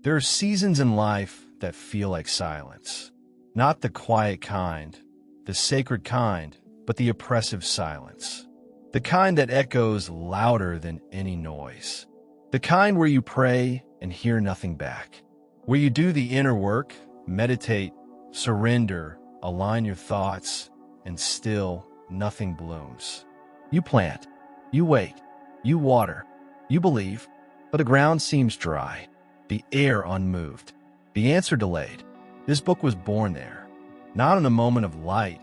There are seasons in life that feel like silence. Not the quiet kind, the sacred kind, but the oppressive silence. The kind that echoes louder than any noise. The kind where you pray and hear nothing back. Where you do the inner work, meditate, surrender, align your thoughts, and still nothing blooms. You plant, you wait, you water, you believe, but the ground seems dry, the air unmoved, the answer delayed. This book was born there, not in a moment of light,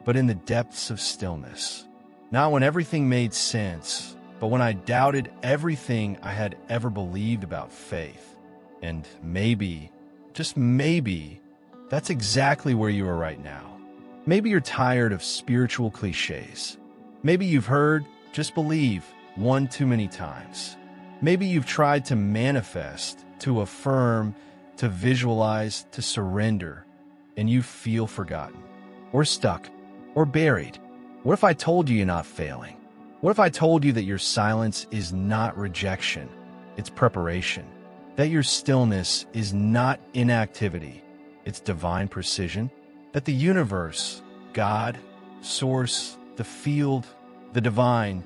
but in the depths of stillness. Not when everything made sense, but when I doubted everything I had ever believed about faith. And maybe, just maybe, that's exactly where you are right now. Maybe you're tired of spiritual cliches. Maybe you've heard, just believe, one too many times. Maybe you've tried to manifest, to affirm, to visualize, to surrender, and you feel forgotten, or stuck, or buried. What if I told you you're not failing? What if I told you that your silence is not rejection, it's preparation? That your stillness is not inactivity, it's divine precision? That the universe, God, Source, the field, the divine,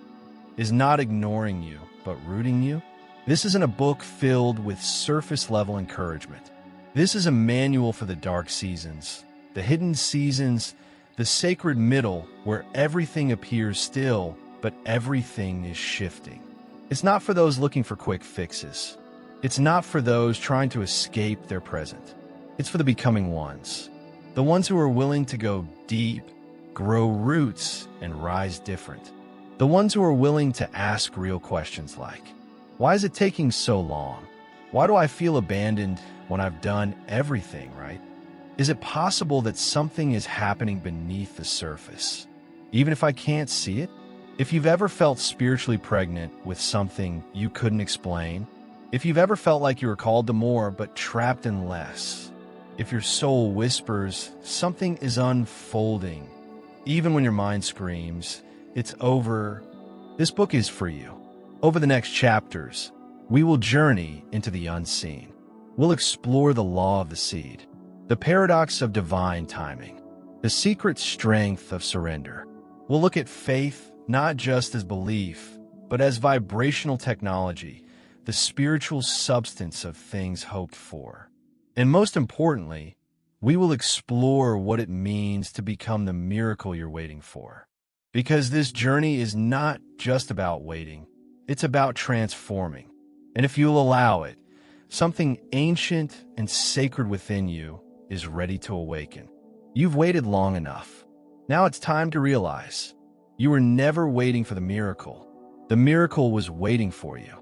is not ignoring you, but rooting you? This isn't a book filled with surface-level encouragement. This is a manual for the dark seasons, the hidden seasons, the sacred middle where everything appears still, but everything is shifting. It's not for those looking for quick fixes. It's not for those trying to escape their present. It's for the becoming ones. The ones who are willing to go deep, grow roots, and rise different. The ones who are willing to ask real questions like, why is it taking so long? Why do I feel abandoned when I've done everything right? Is it possible that something is happening beneath the surface, even if I can't see it? If you've ever felt spiritually pregnant with something you couldn't explain, if you've ever felt like you were called to more but trapped in less, if your soul whispers something is unfolding, even when your mind screams, it's over, this book is for you. Over the next chapters, we will journey into the unseen. We'll explore the law of the seed, the paradox of divine timing, the secret strength of surrender. We'll look at faith not just as belief, but as vibrational technology, the spiritual substance of things hoped for. And most importantly, we will explore what it means to become the miracle you're waiting for. Because this journey is not just about waiting, it's about transforming. And if you'll allow it, something ancient and sacred within you is ready to awaken. You've waited long enough. Now it's time to realize you were never waiting for the miracle. The miracle was waiting for you.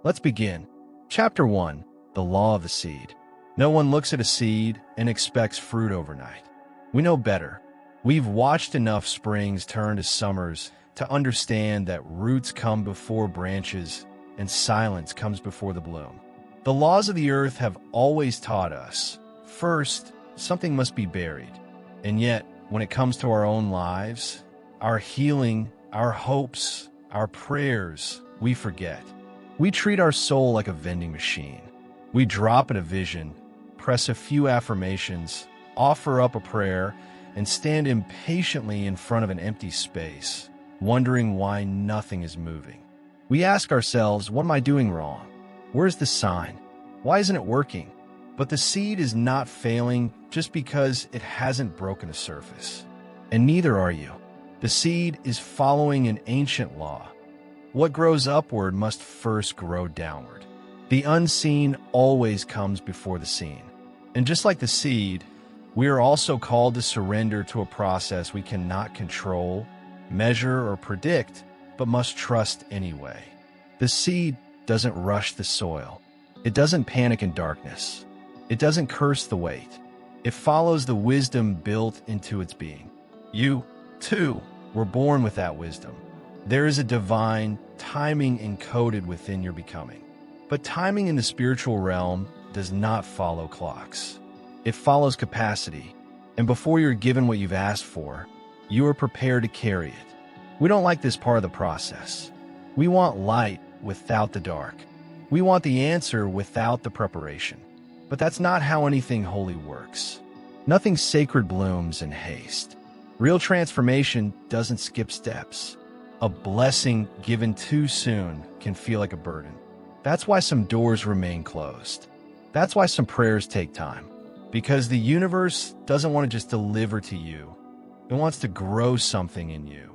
Let's begin. Chapter 1, The Law of the Seed. No one looks at a seed and expects fruit overnight. We know better. We've watched enough springs turn to summers to understand that roots come before branches and silence comes before the bloom. The laws of the earth have always taught us, first, something must be buried. And yet, when it comes to our own lives, our healing, our hopes, our prayers, we forget. We treat our soul like a vending machine. We drop in a vision, press a few affirmations, offer up a prayer, and stand impatiently in front of an empty space, wondering why nothing is moving. We ask ourselves, what am I doing wrong? Where's the sign? Why isn't it working? But the seed is not failing just because it hasn't broken a surface. And neither are you. The seed is following an ancient law. What grows upward must first grow downward. The unseen always comes before the seen. And just like the seed, we are also called to surrender to a process we cannot control, measure, or predict, but must trust anyway. The seed doesn't rush the soil. It doesn't panic in darkness. It doesn't curse the wait. It follows the wisdom built into its being. You, too, were born with that wisdom. There is a divine timing encoded within your becoming. But timing in the spiritual realm does not follow clocks. It follows capacity. And before you're given what you've asked for, you are prepared to carry it. We don't like this part of the process. We want light without the dark. We want the answer without the preparation. But that's not how anything holy works. Nothing sacred blooms in haste. Real transformation doesn't skip steps. A blessing given too soon can feel like a burden. That's why some doors remain closed. That's why some prayers take time. Because the universe doesn't want to just deliver to you. It wants to grow something in you.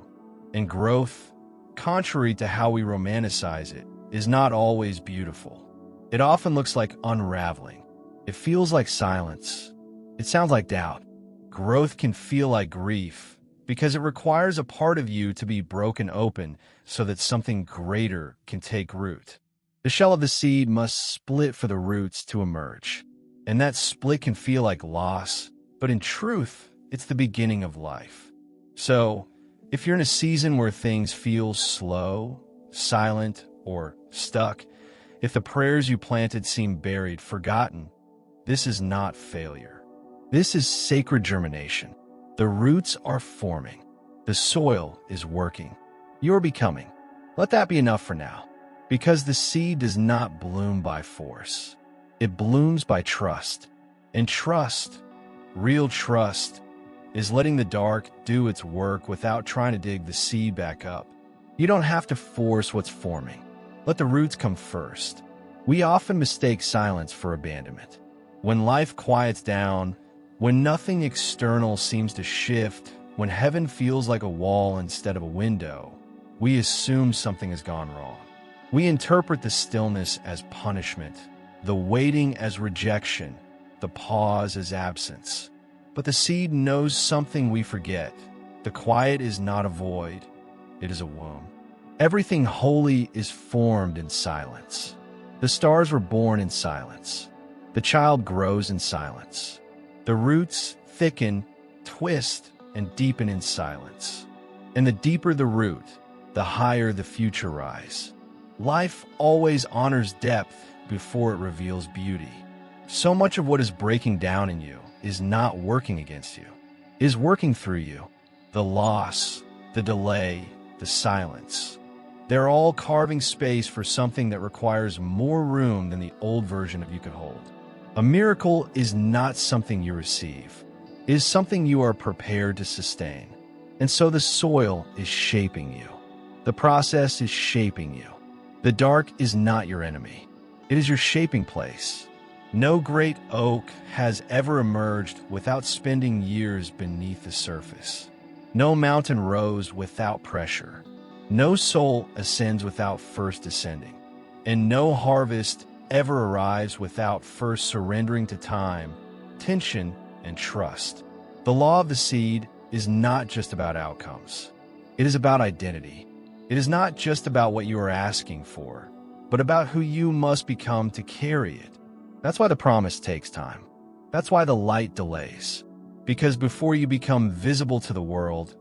And growth, contrary to how we romanticize it, is not always beautiful. It often looks like unraveling. It feels like silence. It sounds like doubt. Growth can feel like grief because it requires a part of you to be broken open so that something greater can take root. The shell of the seed must split for the roots to emerge. And that split can feel like loss, but in truth, it's the beginning of life. So, if you're in a season where things feel slow, silent, or stuck, if the prayers you planted seem buried, forgotten, this is not failure. This is sacred germination. The roots are forming. The soil is working. You're becoming. Let that be enough for now. Because the seed does not bloom by force. It blooms by trust. And trust, real trust, is letting the dark do its work without trying to dig the seed back up. You don't have to force what's forming. Let the roots come first. We often mistake silence for abandonment. When life quiets down, when nothing external seems to shift, when heaven feels like a wall instead of a window, we assume something has gone wrong. We interpret the stillness as punishment, the waiting as rejection, the pause as absence. But the seed knows something we forget. The quiet is not a void, it is a womb. Everything holy is formed in silence. The stars were born in silence. The child grows in silence. The roots thicken, twist, and deepen in silence. And the deeper the root, the higher the future rise. Life always honors depth before it reveals beauty. So much of what is breaking down in you is not working against you, is working through you. The loss, the delay, the silence. They're all carving space for something that requires more room than the old version of you could hold. A miracle is not something you receive. It is something you are prepared to sustain. And so the soil is shaping you. The process is shaping you. The dark is not your enemy. It is your shaping place. No great oak has ever emerged without spending years beneath the surface. No mountain rose without pressure. No soul ascends without first descending. And no harvest ever arrives without first surrendering to time, tension, and trust. The law of the seed is not just about outcomes. It is about identity. It is not just about what you are asking for, but about who you must become to carry it. That's why the promise takes time. That's why the light delays. Because before you become visible to the world,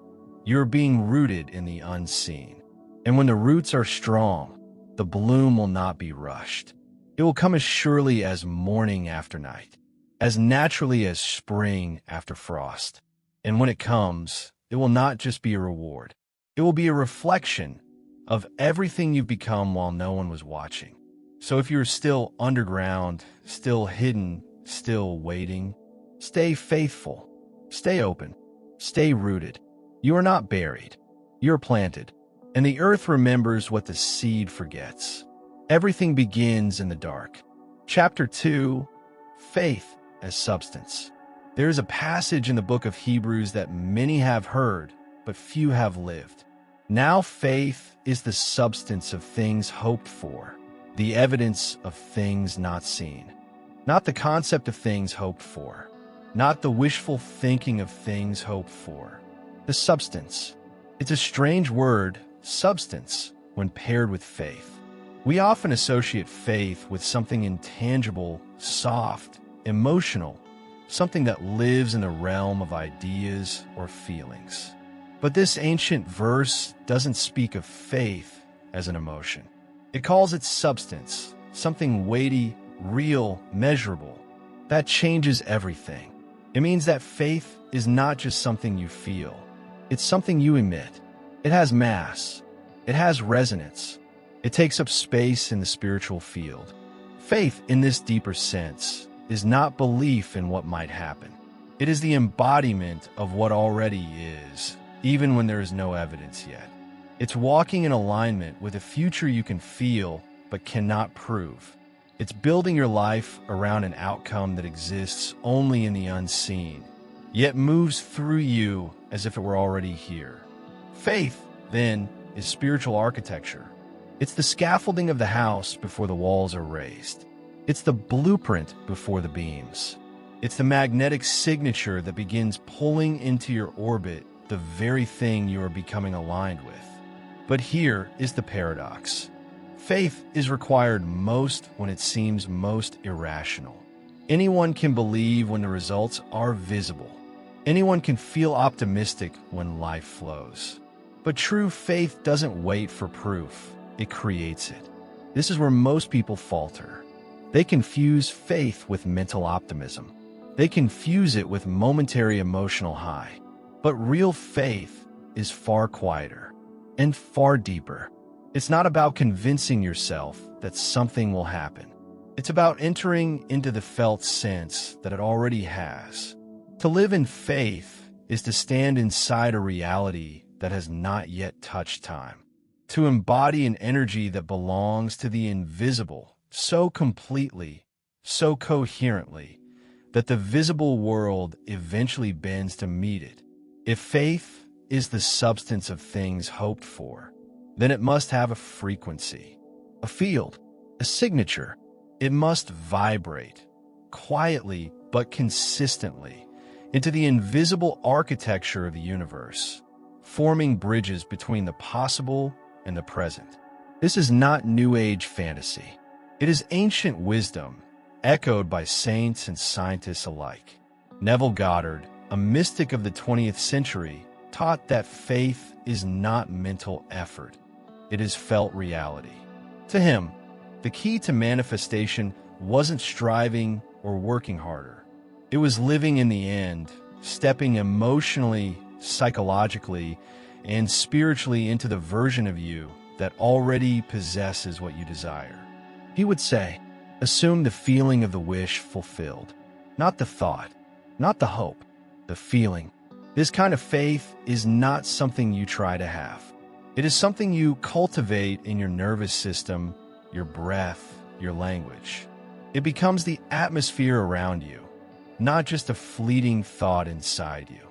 you're being rooted in the unseen. And when the roots are strong, the bloom will not be rushed. It will come as surely as morning after night, as naturally as spring after frost. And when it comes, it will not just be a reward. It will be a reflection of everything you've become while no one was watching. So if you're still underground, still hidden, still waiting, stay faithful, stay open, stay rooted. You are not buried. You're planted. And the earth remembers what the seed forgets. Everything begins in the dark. Chapter 2, Faith as Substance. There is a passage in the book of Hebrews that many have heard, but few have lived. Now faith is the substance of things hoped for, the evidence of things not seen. Not the concept of things hoped for, not the wishful thinking of things hoped for. The substance. It's a strange word, substance, when paired with faith. We often associate faith with something intangible, soft, emotional, something that lives in the realm of ideas or feelings. But this ancient verse doesn't speak of faith as an emotion. It calls it substance, something weighty, real, measurable. That changes everything. It means that faith is not just something you feel. It's something you emit. It has mass. It has resonance. It takes up space in the spiritual field. Faith, in this deeper sense, is not belief in what might happen. It is the embodiment of what already is, even when there is no evidence yet. It's walking in alignment with a future you can feel but cannot prove. It's building your life around an outcome that exists only in the unseen, yet moves through you as if it were already here. Faith, then, is spiritual architecture. It's the scaffolding of the house before the walls are raised. It's the blueprint before the beams. It's the magnetic signature that begins pulling into your orbit the very thing you are becoming aligned with. But here is the paradox. Faith is required most when it seems most irrational. Anyone can believe when the results are visible. Anyone can feel optimistic when life flows. But true faith doesn't wait for proof. It creates it. This is where most people falter. They confuse faith with mental optimism. They confuse it with momentary emotional high. But real faith is far quieter and far deeper. It's not about convincing yourself that something will happen. It's about entering into the felt sense that it already has. To live in faith is to stand inside a reality that has not yet touched time. To embody an energy that belongs to the invisible so completely, so coherently, that the visible world eventually bends to meet it. If faith is the substance of things hoped for, then it must have a frequency, a field, a signature. It must vibrate, quietly but consistently, into the invisible architecture of the universe, forming bridges between the possible and the present. This is not New Age fantasy. It is ancient wisdom, echoed by saints and scientists alike. Neville Goddard, a mystic of the 20th century, taught that faith is not mental effort. It is felt reality. To him, the key to manifestation wasn't striving or working harder. It was living in the end, stepping emotionally, psychologically, and spiritually into the version of you that already possesses what you desire. He would say, assume the feeling of the wish fulfilled, not the thought, not the hope, the feeling. This kind of faith is not something you try to have. It is something you cultivate in your nervous system, your breath, your language. It becomes the atmosphere around you, not just a fleeting thought inside you.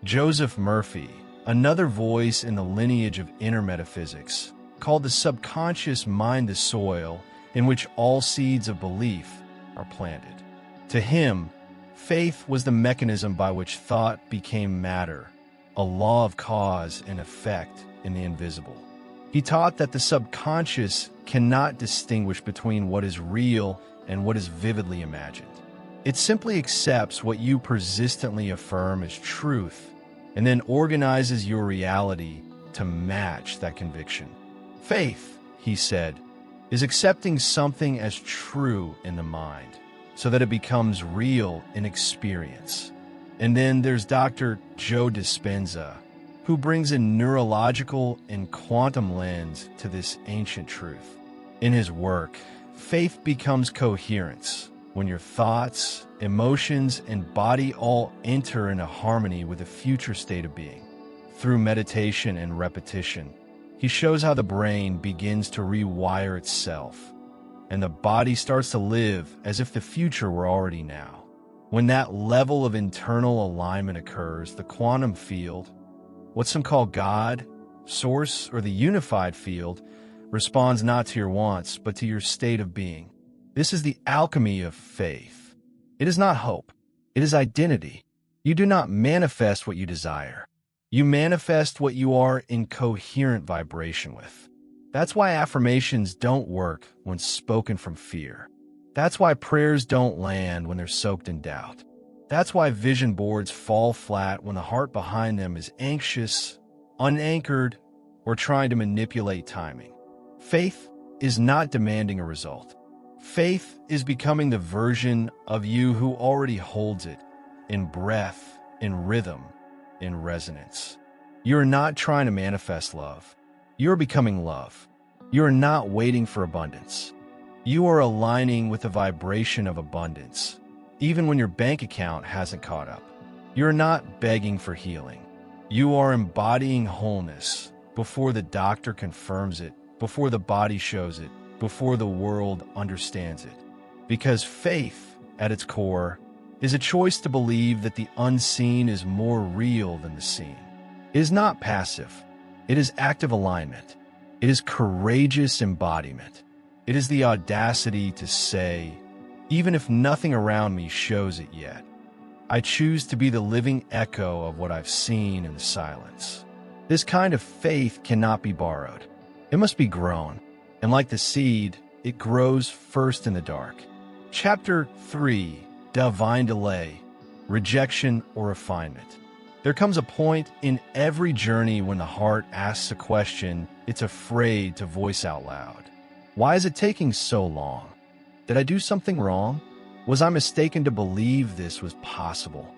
Joseph Murphy, another voice in the lineage of inner metaphysics, called the subconscious mind the soil in which all seeds of belief are planted. To him, faith was the mechanism by which thought became matter, a law of cause and effect in the invisible. He taught that the subconscious cannot distinguish between what is real and what is vividly imagined. It simply accepts what you persistently affirm as truth and then organizes your reality to match that conviction. Faith, he said, is accepting something as true in the mind so that it becomes real in experience. And then there's Dr. Joe Dispenza, who brings a neurological and quantum lens to this ancient truth. In his work, faith becomes coherence when your thoughts, emotions, and body all enter into harmony with a future state of being. Through meditation and repetition, he shows how the brain begins to rewire itself, and the body starts to live as if the future were already now. When that level of internal alignment occurs, the quantum field, what some call God, Source, or the unified field, responds not to your wants, but to your state of being. This is the alchemy of faith. It is not hope. It is identity. You do not manifest what you desire. You manifest what you are in coherent vibration with. That's why affirmations don't work when spoken from fear. That's why prayers don't land when they're soaked in doubt. That's why vision boards fall flat when the heart behind them is anxious, unanchored, or trying to manipulate timing. Faith is not demanding a result. Faith is becoming the version of you who already holds it in breath, in rhythm, in resonance. You are not trying to manifest love. You are becoming love. You are not waiting for abundance. You are aligning with the vibration of abundance, even when your bank account hasn't caught up. You're not begging for healing. You are embodying wholeness before the doctor confirms it, before the body shows it, before the world understands it. Because faith, at its core, is a choice to believe that the unseen is more real than the seen. It is not passive. It is active alignment. It is courageous embodiment. It is the audacity to say, even if nothing around me shows it yet, I choose to be the living echo of what I've seen in the silence. This kind of faith cannot be borrowed. It must be grown. And like the seed, it grows first in the dark. Chapter 3, Divine Delay, Rejection or Refinement. There comes a point in every journey when the heart asks a question it's afraid to voice out loud. Why is it taking so long? Did I do something wrong? Was I mistaken to believe this was possible?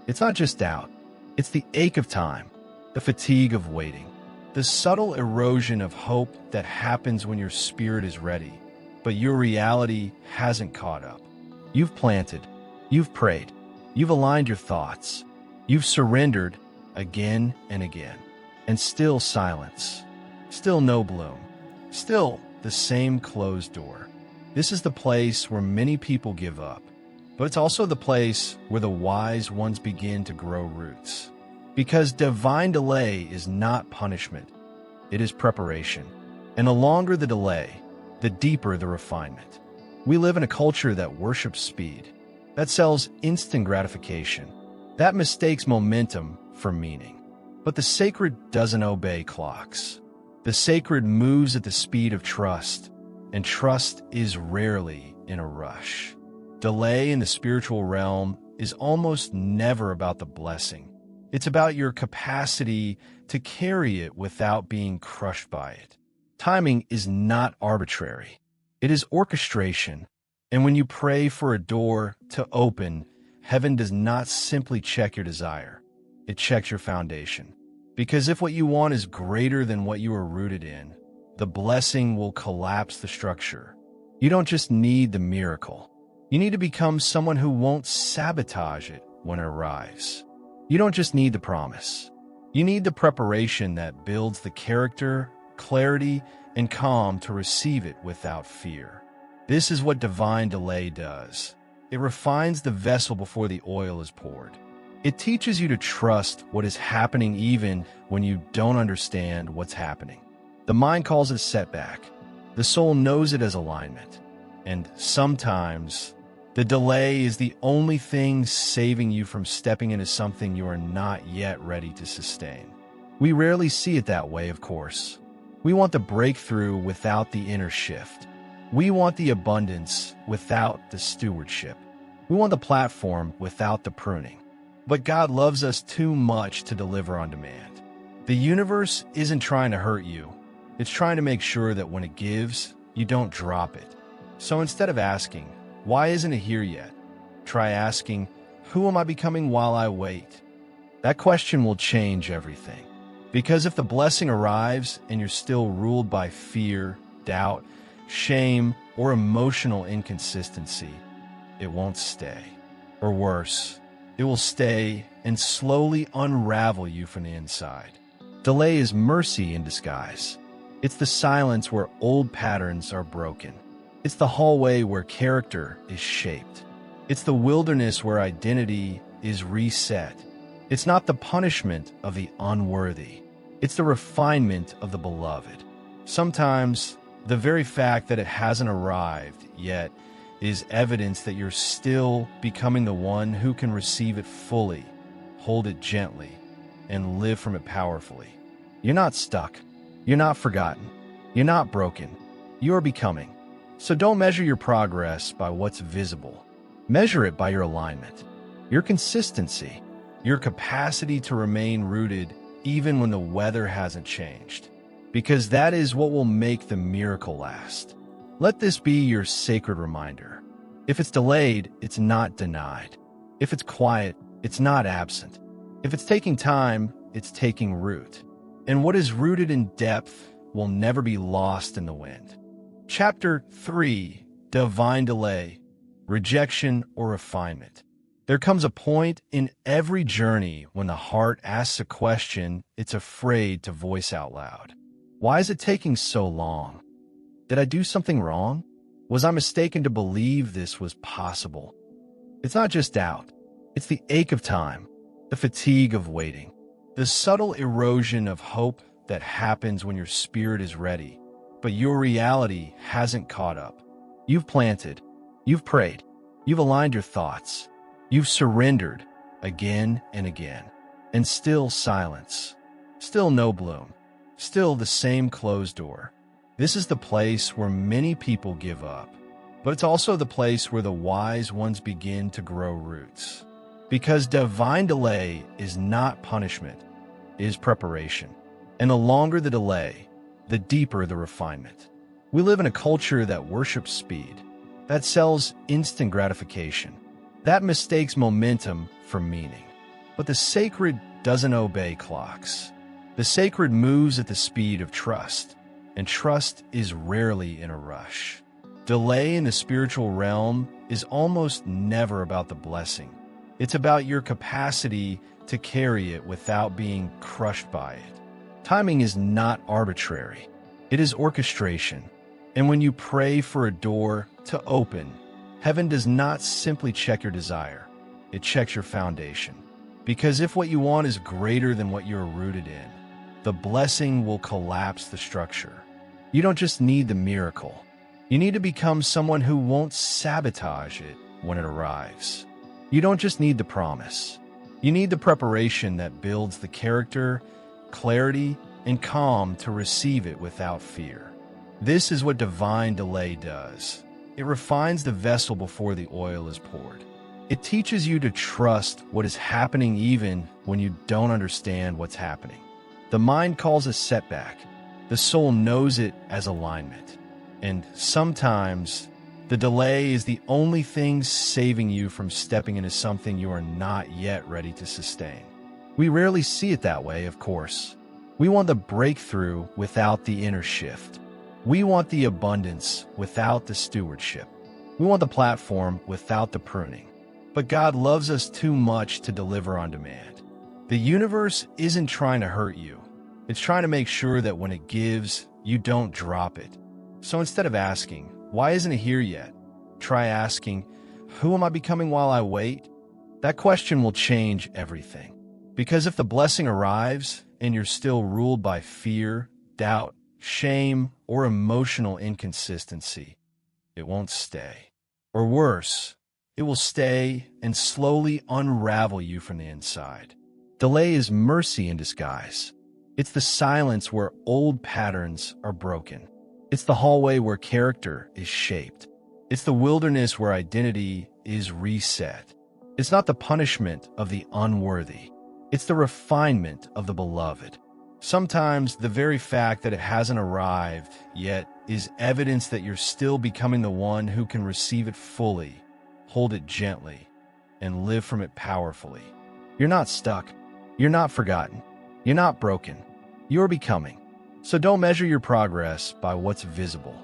It's not just doubt. It's the ache of time, the fatigue of waiting, the subtle erosion of hope that happens when your spirit is ready, but your reality hasn't caught up. You've planted, you've prayed, you've aligned your thoughts, you've surrendered again and again, and still silence, still no bloom, still the same closed door. This is the place where many people give up, but it's also the place where the wise ones begin to grow roots. Because divine delay is not punishment, it is preparation. And the longer the delay, the deeper the refinement. We live in a culture that worships speed, that sells instant gratification, that mistakes momentum for meaning. But the sacred doesn't obey clocks. The sacred moves at the speed of trust, and trust is rarely in a rush. Delay in the spiritual realm is almost never about the blessing. It's about your capacity to carry it without being crushed by it. Timing is not arbitrary. It is orchestration. And when you pray for a door to open, heaven does not simply check your desire. It checks your foundation. Because if what you want is greater than what you are rooted in, the blessing will collapse the structure. You don't just need the miracle. You need to become someone who won't sabotage it when it arrives. You don't just need the promise. You need the preparation that builds the character, clarity, and calm to receive it without fear. This is what divine delay does. It refines the vessel before the oil is poured. It teaches you to trust what is happening even when you don't understand what's happening. The mind calls it a setback. The soul knows it as alignment. And sometimes, the delay is the only thing saving you from stepping into something you are not yet ready to sustain. We rarely see it that way, of course. We want the breakthrough without the inner shift. We want the abundance without the stewardship. We want the platform without the pruning. But God loves us too much to deliver on demand. The universe isn't trying to hurt you. It's trying to make sure that when it gives, you don't drop it. So instead of asking, why isn't it here yet? Try asking, who am I becoming while I wait? That question will change everything. Because if the blessing arrives and you're still ruled by fear, doubt, shame, or emotional inconsistency, it won't stay. Or worse, it will stay and slowly unravel you from the inside. Delay is mercy in disguise. It's the silence where old patterns are broken. It's the hallway where character is shaped. It's the wilderness where identity is reset. It's not the punishment of the unworthy. It's the refinement of the beloved. Sometimes, the very fact that it hasn't arrived yet is evidence that you're still becoming the one who can receive it fully, hold it gently, and live from it powerfully. You're not stuck. You're not forgotten. You're not broken. You're becoming. So don't measure your progress by what's visible. Measure it by your alignment, your consistency, your capacity to remain rooted even when the weather hasn't changed. Because that is what will make the miracle last. Let this be your sacred reminder. If it's delayed, it's not denied. If it's quiet, it's not absent. If it's taking time, it's taking root. And what is rooted in depth will never be lost in the wind. Chapter 3, Divine Delay, rejection, or refinement. There comes a point in every journey when the heart asks a question it's afraid to voice out loud. Why is it taking so long? Did I do something wrong? Was I mistaken to believe this was possible? It's not just doubt. It's the ache of time, the fatigue of waiting, the subtle erosion of hope that happens when your spirit is ready, but your reality hasn't caught up. You've planted, you've prayed, you've aligned your thoughts, you've surrendered again and again, and still silence, still no bloom, still the same closed door. This is the place where many people give up, but it's also the place where the wise ones begin to grow roots. Because divine delay is not punishment, it is preparation. And the longer the delay, the deeper the refinement. We live in a culture that worships speed, that sells instant gratification, that mistakes momentum for meaning. But the sacred doesn't obey clocks. The sacred moves at the speed of trust, and trust is rarely in a rush. Delay in the spiritual realm is almost never about the blessing. It's about your capacity to carry it without being crushed by it. Timing is not arbitrary. It is orchestration. And when you pray for a door to open, heaven does not simply check your desire. It checks your foundation. Because if what you want is greater than what you're rooted in, the blessing will collapse the structure. You don't just need the miracle. You need to become someone who won't sabotage it when it arrives. You don't just need the promise. You need the preparation that builds the character, clarity, and calm to receive it without fear. This is what divine delay does. It refines the vessel before the oil is poured. It teaches you to trust what is happening even when you don't understand what's happening. The mind calls it setback. The soul knows it as alignment. And sometimes the delay is the only thing saving you from stepping into something you are not yet ready to sustain. We rarely see it that way, of course. We want the breakthrough without the inner shift. We want the abundance without the stewardship. We want the platform without the pruning. But God loves us too much to deliver on demand. The universe isn't trying to hurt you. It's trying to make sure that when it gives, you don't drop it. So instead of asking, why isn't it here yet? Try asking, who am I becoming while I wait? That question will change everything. Because if the blessing arrives and you're still ruled by fear, doubt, shame, or emotional inconsistency, it won't stay. Or worse, it will stay and slowly unravel you from the inside. Delay is mercy in disguise. It's the silence where old patterns are broken. It's the hallway where character is shaped. It's the wilderness where identity is reset. It's not the punishment of the unworthy. It's the refinement of the beloved. Sometimes the very fact that it hasn't arrived yet is evidence that you're still becoming the one who can receive it fully, hold it gently, and live from it powerfully. You're not stuck. You're not forgotten. You're not broken. You're becoming. So don't measure your progress by what's visible.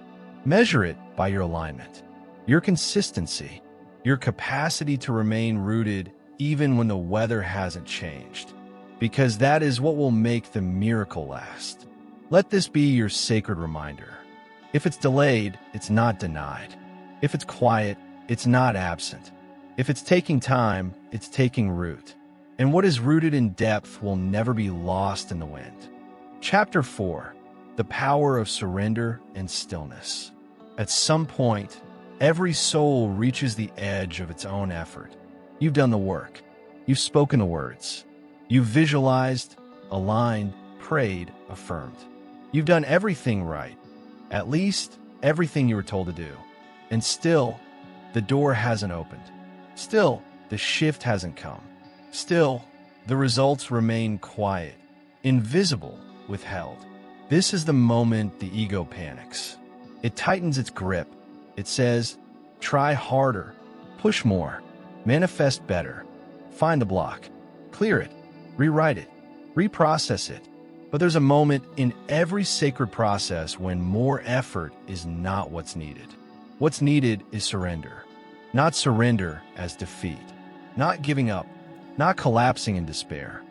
Measure it by your alignment, your consistency, your capacity to remain rooted even when the weather hasn't changed. Because that is what will make the miracle last. Let this be your sacred reminder. If it's delayed, it's not denied. If it's quiet, it's not absent. If it's taking time, it's taking root. And what is rooted in depth will never be lost in the wind. Chapter 4. The Power of Surrender and Stillness. At some point, every soul reaches the edge of its own effort. You've done the work. You've spoken the words. You've visualized, aligned, prayed, affirmed. You've done everything right, at least everything you were told to do. And still, the door hasn't opened. Still, the shift hasn't come. Still, the results remain quiet, invisible, withheld. This is the moment the ego panics. It tightens its grip. It says, try harder, push more, manifest better, find the block, clear it, rewrite it, reprocess it. But there's a moment in every sacred process when more effort is not what's needed. What's needed is surrender. Not surrender as defeat, not giving up, not collapsing in despair,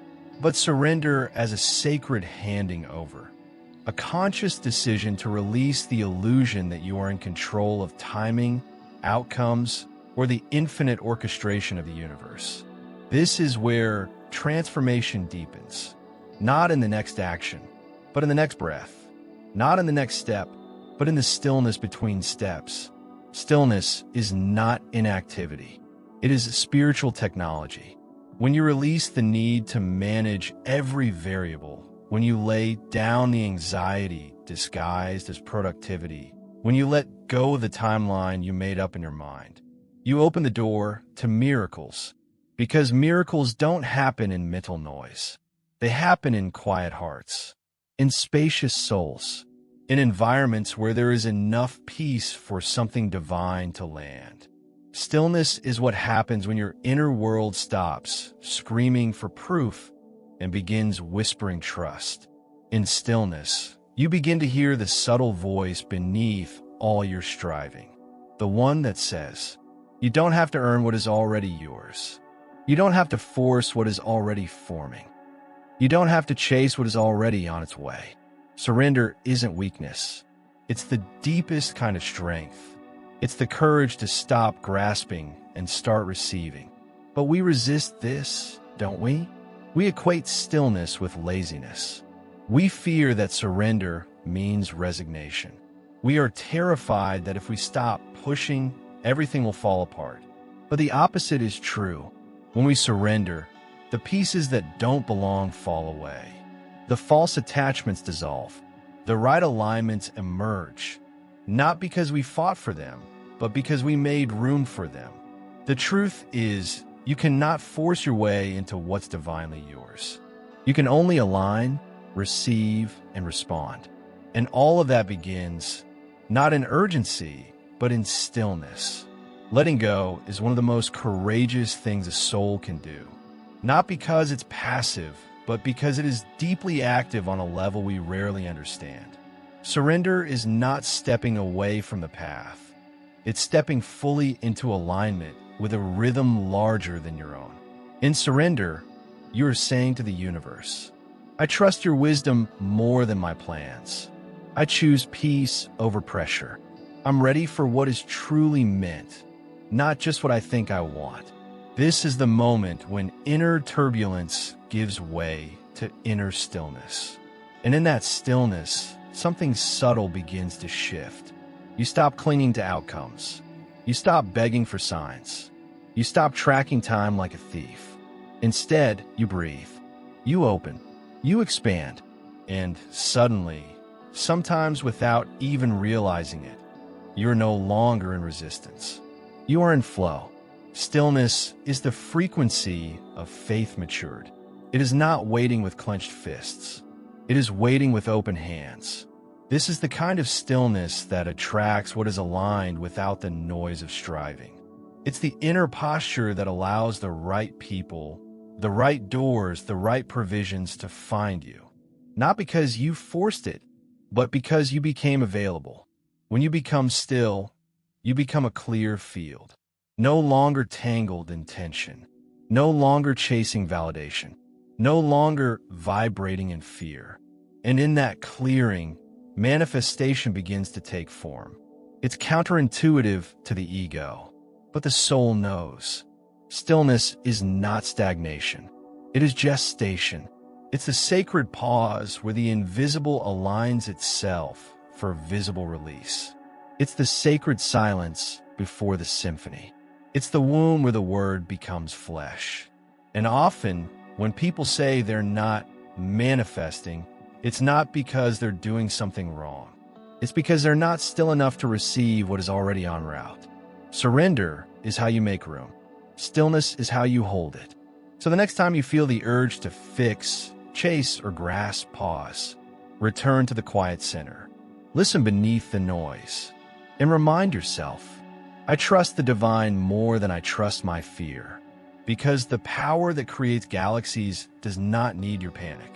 but surrender as a sacred handing over, a conscious decision to release the illusion that you are in control of timing, outcomes, or the infinite orchestration of the universe. This is where transformation deepens, not in the next action, but in the next breath, not in the next step, but in the stillness between steps. Stillness is not inactivity. It is spiritual technology. When you release the need to manage every variable, when you lay down the anxiety disguised as productivity, when you let go of the timeline you made up in your mind, you open the door to miracles. Because miracles don't happen in mental noise. They happen in quiet hearts, in spacious souls, in environments where there is enough peace for something divine to land. Stillness is what happens when your inner world stops screaming for proof and begins whispering trust. In stillness, you begin to hear the subtle voice beneath all your striving, the one that says, you don't have to earn what is already yours. You don't have to force what is already forming. You don't have to chase what is already on its way. Surrender isn't weakness. It's the deepest kind of strength. It's the courage to stop grasping and start receiving. But we resist this, don't we? We equate stillness with laziness. We fear that surrender means resignation. We are terrified that if we stop pushing, everything will fall apart. But the opposite is true. When we surrender, the pieces that don't belong fall away. The false attachments dissolve. The right alignments emerge, not because we fought for them, but because we made room for them. The truth is, you cannot force your way into what's divinely yours. You can only align, receive, and respond. And all of that begins, not in urgency, but in stillness. Letting go is one of the most courageous things a soul can do. Not because it's passive, but because it is deeply active on a level we rarely understand. Surrender is not stepping away from the path. It's stepping fully into alignment with a rhythm larger than your own. In surrender, you are saying to the universe, I trust your wisdom more than my plans. I choose peace over pressure. I'm ready for what is truly meant, not just what I think I want. This is the moment when inner turbulence gives way to inner stillness. And in that stillness, something subtle begins to shift. You stop clinging to outcomes. You stop begging for signs. You stop tracking time like a thief. Instead, you breathe. You open. You expand. And suddenly, sometimes without even realizing it, you're no longer in resistance. You are in flow. Stillness is the frequency of faith matured. It is not waiting with clenched fists. It is waiting with open hands. This is the kind of stillness that attracts what is aligned without the noise of striving. It's the inner posture that allows the right people, the right doors, the right provisions to find you. Not because you forced it, but because you became available. When you become still, you become a clear field. No longer tangled in tension. No longer chasing validation. No longer vibrating in fear. And in that clearing, manifestation begins to take form. It's counterintuitive to the ego, but the soul knows. Stillness is not stagnation. It is gestation. It's the sacred pause where the invisible aligns itself for visible release. It's the sacred silence before the symphony. It's the womb where the word becomes flesh. And often, when people say they're not manifesting, it's not because they're doing something wrong. It's because they're not still enough to receive what is already en route. Surrender is how you make room. Stillness is how you hold it. So the next time you feel the urge to fix, chase, or grasp, pause. Return to the quiet center. Listen beneath the noise. And remind yourself, I trust the divine more than I trust my fear. Because the power that creates galaxies does not need your panic.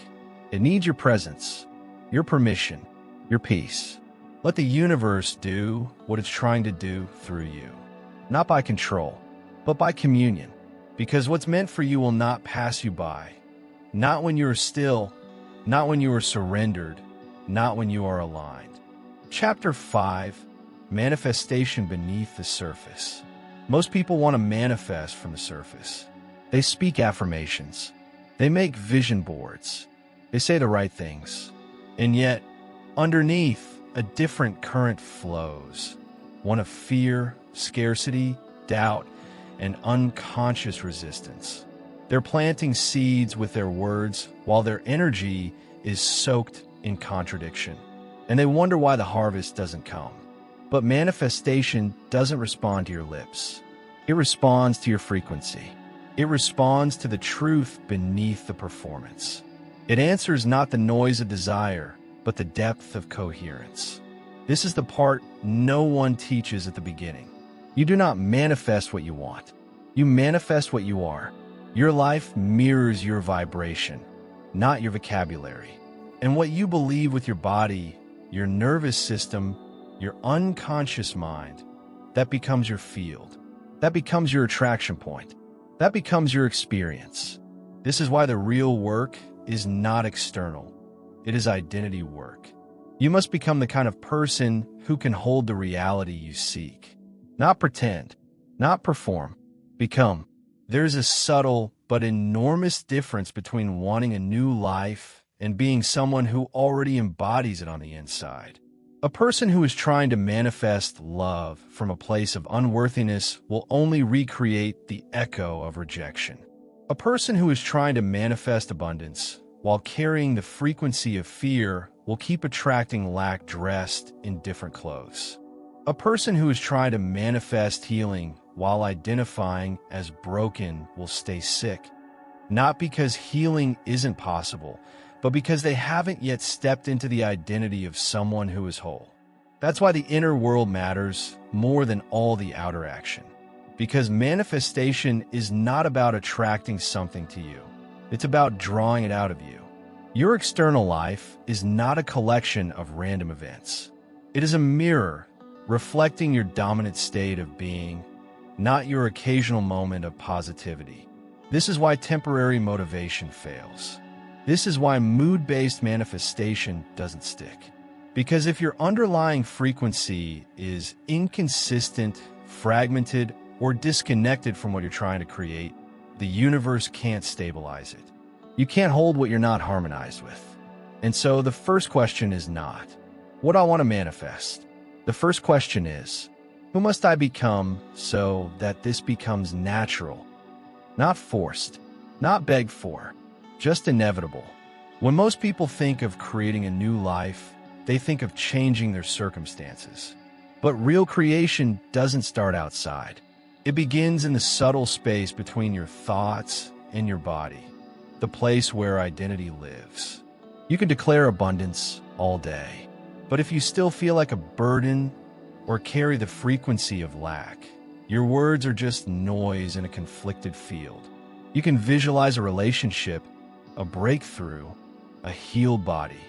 It needs your presence, your permission, your peace. Let the universe do what it's trying to do through you. not by control, but by communion. Because what's meant for you will not pass you by. Not when you are still, not when you are surrendered, not when you are aligned. Chapter 5, Manifestation Beneath the Surface. Most people want to manifest from the surface. They speak affirmations. They make vision boards. They say the right things. And yet, underneath, a different current flows. One of fear, scarcity, doubt, and unconscious resistance. They're planting seeds with their words while their energy is soaked in contradiction. And they wonder why the harvest doesn't come. But manifestation doesn't respond to your lips. It responds to your frequency. It responds to the truth beneath the performance. It answers not the noise of desire, but the depth of coherence. This is the part no one teaches at the beginning. You do not manifest what you want. You manifest what you are. Your life mirrors your vibration, not your vocabulary. And what you believe with your body, your nervous system, your unconscious mind, that becomes your field. That becomes your attraction point. That becomes your experience. This is why the real work is not external. It is identity work. You must become the kind of person who can hold the reality you seek. Not pretend, not perform, become. There's a subtle but enormous difference between wanting a new life and being someone who already embodies it on the inside. A person who is trying to manifest love from a place of unworthiness will only recreate the echo of rejection. A person who is trying to manifest abundance while carrying the frequency of fear will keep attracting lack dressed in different clothes. A person who is trying to manifest healing while identifying as broken will stay sick, not because healing isn't possible, but because they haven't yet stepped into the identity of someone who is whole. That's why the inner world matters more than all the outer action. Because manifestation is not about attracting something to you. It's about drawing it out of you. Your external life is not a collection of random events. It is a mirror reflecting your dominant state of being, not your occasional moment of positivity. This is why temporary motivation fails. This is why mood-based manifestation doesn't stick. Because if your underlying frequency is inconsistent, fragmented, or disconnected from what you're trying to create, the universe can't stabilize it. You can't hold what you're not harmonized with. And so the first question is not, what do I want to manifest? The first question is, who must I become so that this becomes natural? Not forced, not begged for, just inevitable. When most people think of creating a new life, they think of changing their circumstances. But real creation doesn't start outside. It begins in the subtle space between your thoughts and your body, the place where identity lives. You can declare abundance all day, but if you still feel like a burden or carry the frequency of lack, your words are just noise in a conflicted field. You can visualize a relationship, a breakthrough, a healed body.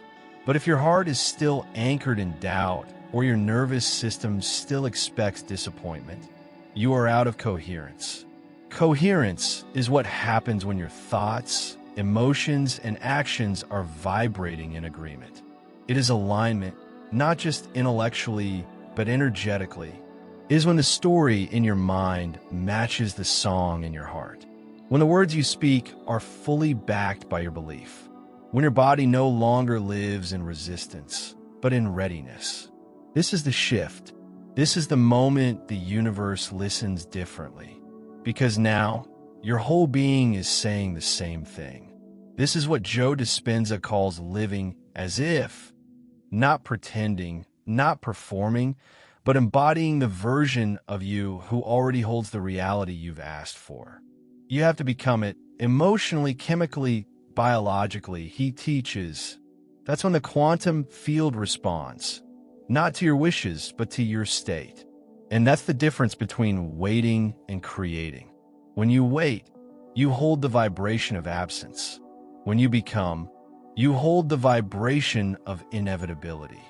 But if your heart is still anchored in doubt, or your nervous system still expects disappointment, you are out of coherence. Coherence is what happens when your thoughts, emotions, and actions are vibrating in agreement. It is alignment, not just intellectually, but energetically. It is when the story in your mind matches the song in your heart. When the words you speak are fully backed by your belief. When your body no longer lives in resistance, but in readiness. This is the shift. This is the moment the universe listens differently. Because now, your whole being is saying the same thing. This is what Joe Dispenza calls living as if, not pretending, not performing, but embodying the version of you who already holds the reality you've asked for. You have to become it emotionally, chemically, biologically. He teaches. That's when the quantum field responds, not to your wishes, but to your state. And that's the difference between waiting and creating. When you wait, you hold the vibration of absence. When you become, you hold the vibration of inevitability.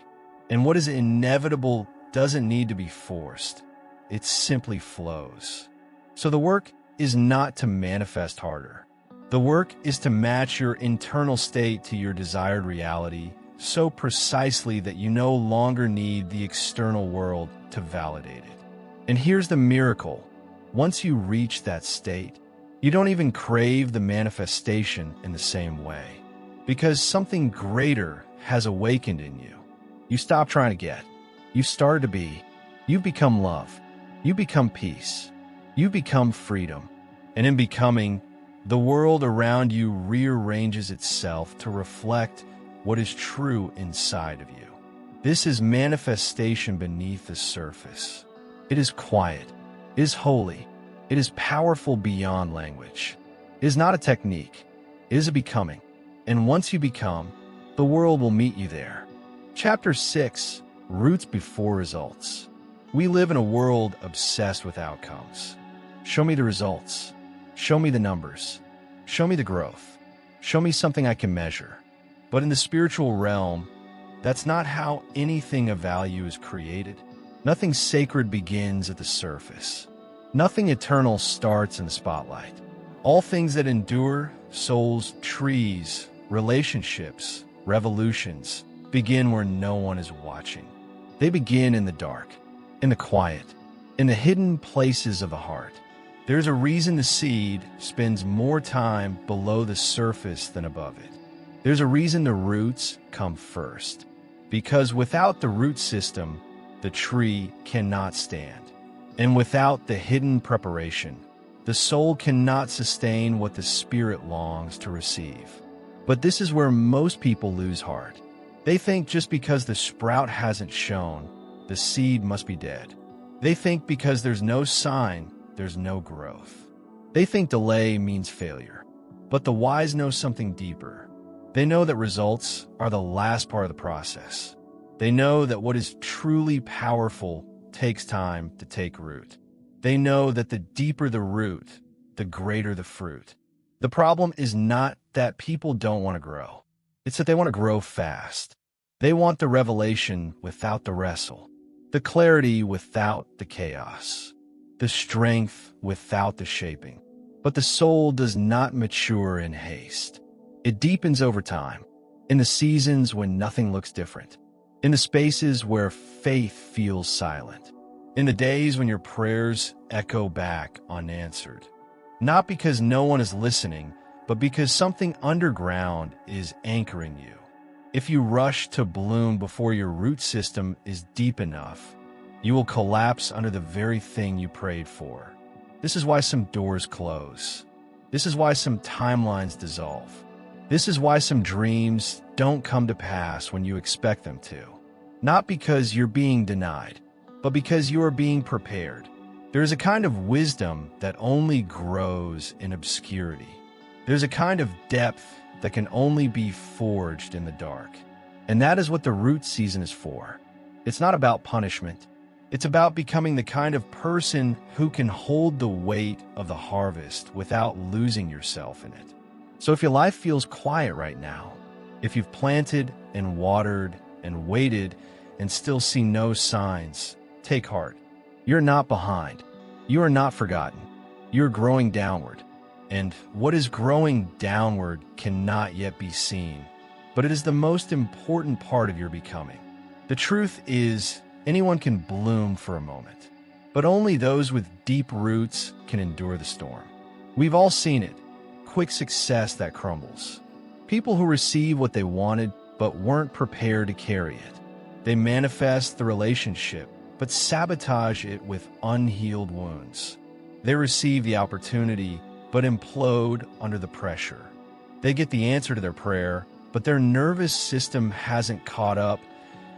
And what is inevitable doesn't need to be forced. it simply flows. So the work is not to manifest harder. The work is to match your internal state to your desired reality so precisely that you no longer need the external world to validate it. And here's the miracle. Once you reach that state, you don't even crave the manifestation in the same way, because something greater has awakened in you. You stop trying to get. You started to be. You've become love. You become peace. You become freedom. And in becoming, the world around you rearranges itself to reflect what is true inside of you. This is manifestation beneath the surface. It is quiet. It is holy. It is powerful beyond language. It is not a technique. It is a becoming. And once you become, the world will meet you there. Chapter 6, Roots Before Results. We live in a world obsessed with outcomes. Show me the results. Show me the numbers. Show me the growth. Show me something I can measure. But in the spiritual realm, that's not how anything of value is created. Nothing sacred begins at the surface. Nothing eternal starts in the spotlight. All things that endure, souls, trees, relationships, revolutions, begin where no one is watching. They begin in the dark, in the quiet, in the hidden places of the heart. There's a reason the seed spends more time below the surface than above it. There's a reason the roots come first. Because without the root system, the tree cannot stand. And without the hidden preparation, the soul cannot sustain what the spirit longs to receive. But this is where most people lose heart. They think just because the sprout hasn't shown, the seed must be dead. They think because there's no sign, there's no growth. They think delay means failure. But the wise know something deeper. They know that results are the last part of the process. They know that what is truly powerful takes time to take root. They know that the deeper the root, the greater the fruit. The problem is not that people don't want to grow. It's that they want to grow fast. They want the revelation without the wrestle, the clarity without the chaos, the strength without the shaping. But the soul does not mature in haste. It deepens over time, in the seasons when nothing looks different, in the spaces where faith feels silent, in the days when your prayers echo back unanswered. Not because no one is listening, but because something underground is anchoring you. If you rush to bloom before your root system is deep enough, you will collapse under the very thing you prayed for. This is why some doors close. This is why some timelines dissolve. This is why some dreams don't come to pass when you expect them to. Not because you're being denied, but because you are being prepared. There is a kind of wisdom that only grows in obscurity. There's a kind of depth that can only be forged in the dark. And that is what the root season is for. It's not about punishment. It's about becoming the kind of person who can hold the weight of the harvest without losing yourself in it. So if your life feels quiet right now, if you've planted and watered and waited and still see no signs, take heart. You're not behind. You are not forgotten. You're growing downward. And what is growing downward cannot yet be seen, but it is the most important part of your becoming. The truth is, anyone can bloom for a moment, but only those with deep roots can endure the storm. We've all seen it. Quick success that crumbles. People who receive what they wanted but weren't prepared to carry it. They manifest the relationship but sabotage it with unhealed wounds. They receive the opportunity but implode under the pressure. They get the answer to their prayer, but their nervous system hasn't caught up,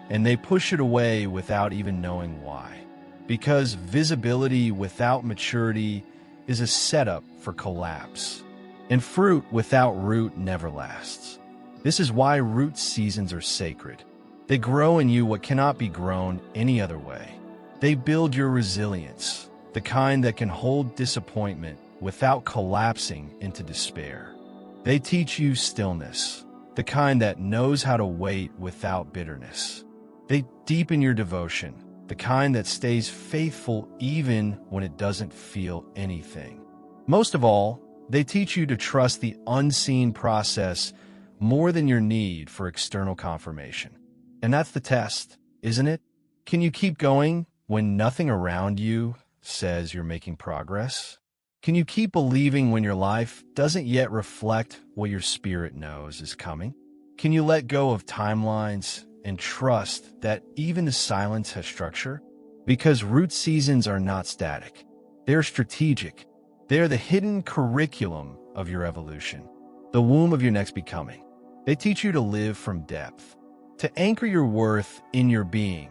and they push it away without even knowing why. Because visibility without maturity is a setup for collapse. And fruit without root never lasts. This is why root seasons are sacred. They grow in you what cannot be grown any other way. They build your resilience, the kind that can hold disappointment without collapsing into despair. They teach you stillness, the kind that knows how to wait without bitterness. They deepen your devotion, the the kind that stays faithful even when it doesn't feel anything. Most of all, they teach you to trust the unseen process more than your need for external confirmation. And that's the test, isn't it? Can you keep going when nothing around you says you're making progress? Can you keep believing when your life doesn't yet reflect what your spirit knows is coming? Can you let go of timelines and trust that even the silence has structure? Because root seasons are not static. They're strategic. They're the hidden curriculum of your evolution, the womb of your next becoming. They teach you to live from depth, to anchor your worth in your being,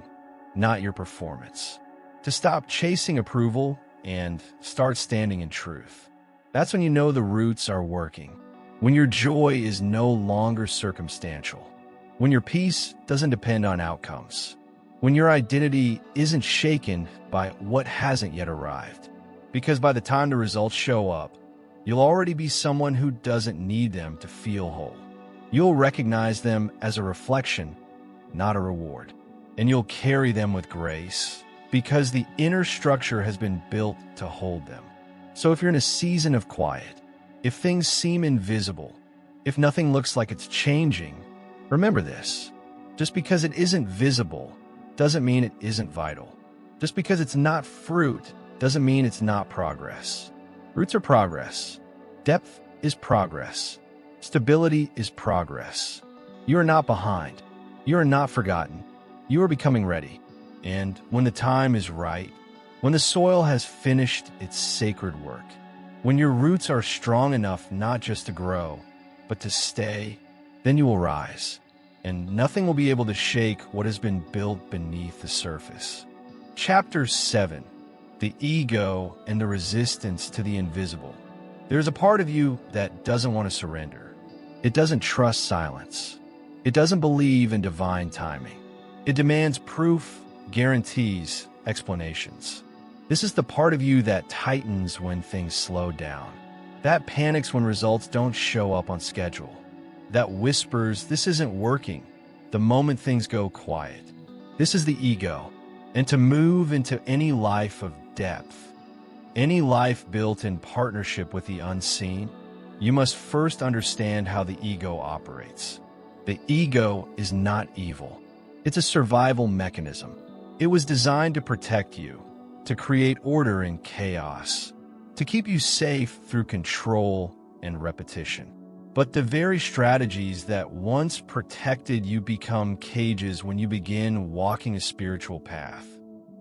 not your performance, to stop chasing approval and start standing in truth. That's when you know the roots are working, when your joy is no longer circumstantial, when your peace doesn't depend on outcomes, when your identity isn't shaken by what hasn't yet arrived. Because by the time the results show up, you'll already be someone who doesn't need them to feel whole. You'll recognize them as a reflection, not a reward. And you'll carry them with grace, because the inner structure has been built to hold them. So if you're in a season of quiet, if things seem invisible, if nothing looks like it's changing, remember this. Just because it isn't visible doesn't mean it isn't vital. Just because it's not fruit doesn't mean it's not progress. Roots are progress. Depth is progress. Stability is progress. You are not behind. You are not forgotten. You are becoming ready. And when the time is right, when the soil has finished its sacred work, when your roots are strong enough not just to grow, but to stay, then you will rise, and nothing will be able to shake what has been built beneath the surface. Chapter 7. The Ego and the Resistance to the Invisible. There's a part of you that doesn't want to surrender. It doesn't trust silence. It doesn't believe in divine timing. It demands proof, guarantees, explanations. This is the part of you that tightens when things slow down. That panics when results don't show up on schedule. That whispers, "This isn't working," the moment things go quiet. This is the ego. And to move into any life of depth, any life built in partnership with the unseen, you must first understand how the ego operates. The ego is not evil. It's a survival mechanism. It was designed to protect you, to create order in chaos, to keep you safe through control and repetition. But the very strategies that once protected you become cages when you begin walking a spiritual path.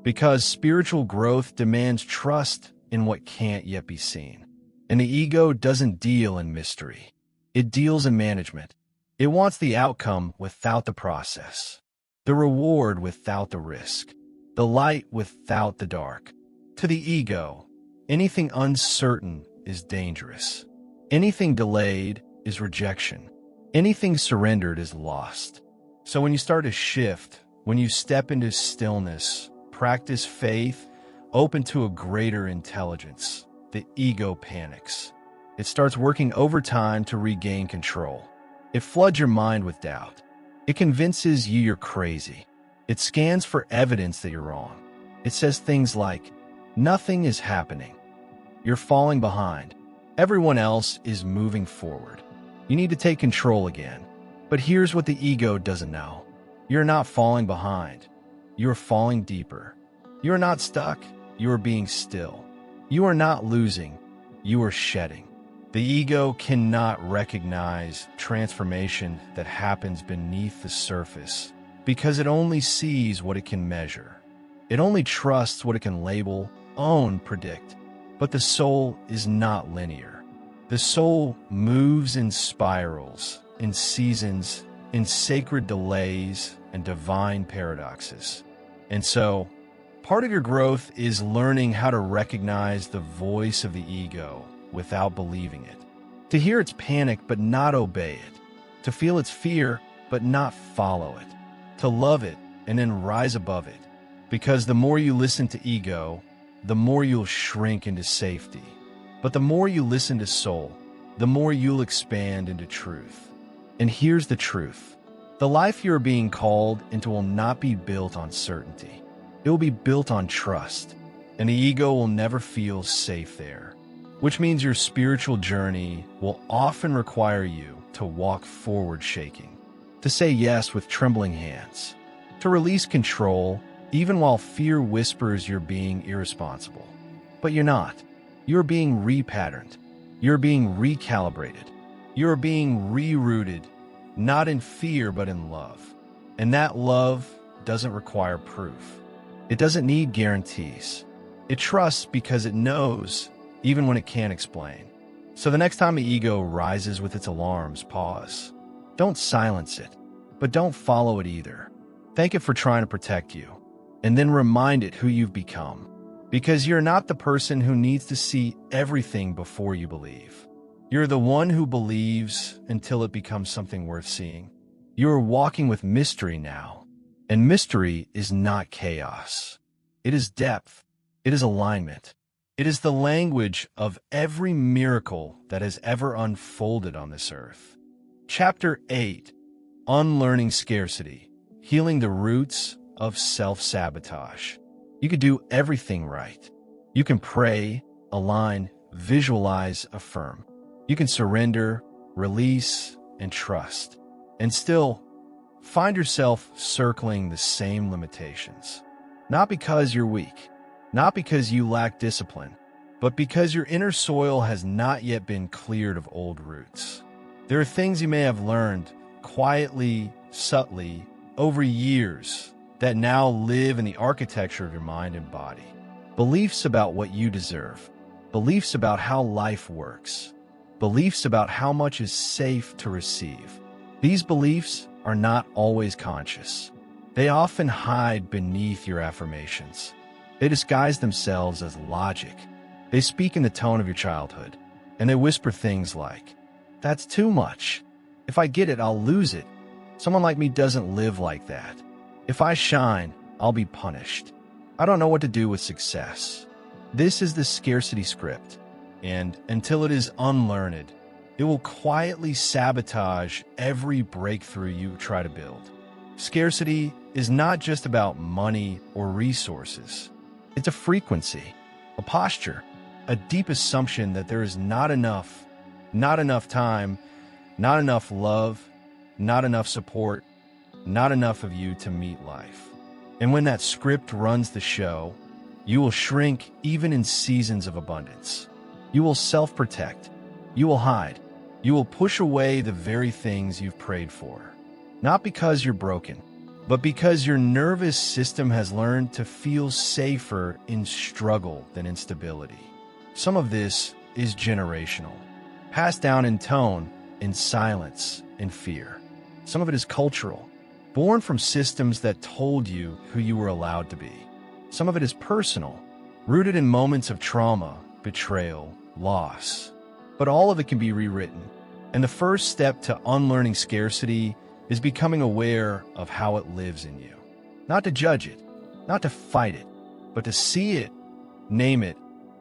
Because spiritual growth demands trust in what can't yet be seen. And the ego doesn't deal in mystery. It deals in management. It wants the outcome without the process, the reward without the risk, the light without the dark. To the ego, anything uncertain is dangerous. Anything delayed is rejection. Anything surrendered is lost. So when you start to shift, when you step into stillness, practice faith, open to a greater intelligence, the ego panics. It starts working overtime to regain control. It floods your mind with doubt. It convinces you you're crazy. It scans for evidence that you're wrong. It says things like, "Nothing is happening. You're falling behind. Everyone else is moving forward. You need to take control again." But here's what the ego doesn't know. You're not falling behind. You're falling deeper. You are not stuck. You are being still. You are not losing. You are shedding. The ego cannot recognize transformation that happens beneath the surface because it only sees what it can measure. It only trusts what it can label, own, predict. But the soul is not linear. The soul moves in spirals, in seasons, in sacred delays and divine paradoxes. And so, part of your growth is learning how to recognize the voice of the ego without believing it. To hear its panic but not obey it. To feel its fear but not follow it. To love it and then rise above it. Because the more you listen to ego, the more you'll shrink into safety. But the more you listen to soul, the more you'll expand into truth. And here's the truth. The life you're being called into will not be built on certainty. It will be built on trust, and the ego will never feel safe there, which means your spiritual journey will often require you to walk forward shaking, to say yes with trembling hands, to release control even while fear whispers you're being irresponsible. But you're not. You're being repatterned. You're being recalibrated. You're being rerouted, not in fear but in love. And that love doesn't require proof. It doesn't need guarantees. It trusts because it knows, even when it can't explain. So the next time the ego rises with its alarms, pause. Don't silence it, but don't follow it either. Thank it for trying to protect you, and then remind it who you've become. Because you're not the person who needs to see everything before you believe. You're the one who believes until it becomes something worth seeing. You're walking with mystery now. And mystery is not chaos. It is depth. It is alignment. It is the language of every miracle that has ever unfolded on this earth. Chapter 8, Unlearning Scarcity, Healing the Roots of Self-Sabotage. You can do everything right. You can pray, align, visualize, affirm. You can surrender, release, and trust. And still, find yourself circling the same limitations. Not because you're weak, not because you lack discipline, but because your inner soil has not yet been cleared of old roots. There are things you may have learned quietly, subtly, over years that now live in the architecture of your mind and body. Beliefs about what you deserve, beliefs about how life works, beliefs about how much is safe to receive. These beliefs are not always conscious. They often hide beneath your affirmations. They disguise themselves as logic. They speak in the tone of your childhood, and they whisper things like, "That's too much. If I get it, I'll lose it. Someone like me doesn't live like that. If I shine, I'll be punished. I don't know what to do with success." This is the scarcity script, and until it is unlearned, it will quietly sabotage every breakthrough you try to build. Scarcity is not just about money or resources. It's a frequency, a posture, a deep assumption that there is not enough time, not enough love, not enough support, not enough of you to meet life. And when that script runs the show, you will shrink even in seasons of abundance. You will self-protect. You will hide. You will push away the very things you've prayed for. Not because you're broken, but because your nervous system has learned to feel safer in struggle than in stability. Some of this is generational, passed down in tone, in silence, in fear. Some of it is cultural, born from systems that told you who you were allowed to be. Some of it is personal, rooted in moments of trauma, betrayal, loss. But all of it can be rewritten. And the first step to unlearning scarcity is becoming aware of how it lives in you. Not to judge it, not to fight it, but to see it, name it,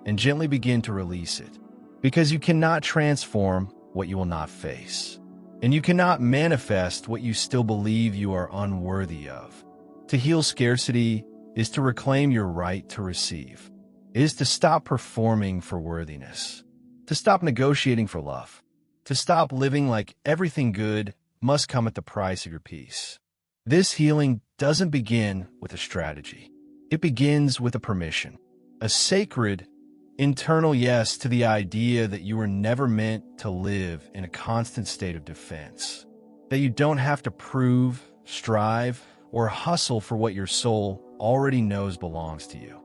and gently begin to release it. Because you cannot transform what you will not face. And you cannot manifest what you still believe you are unworthy of. To heal scarcity is to reclaim your right to receive. It is to stop performing for worthiness. To stop negotiating for love. To stop living like everything good must come at the price of your peace. This healing doesn't begin with a strategy. It begins with a permission. A sacred, internal yes to the idea that you were never meant to live in a constant state of defense. That you don't have to prove, strive, or hustle for what your soul already knows belongs to you.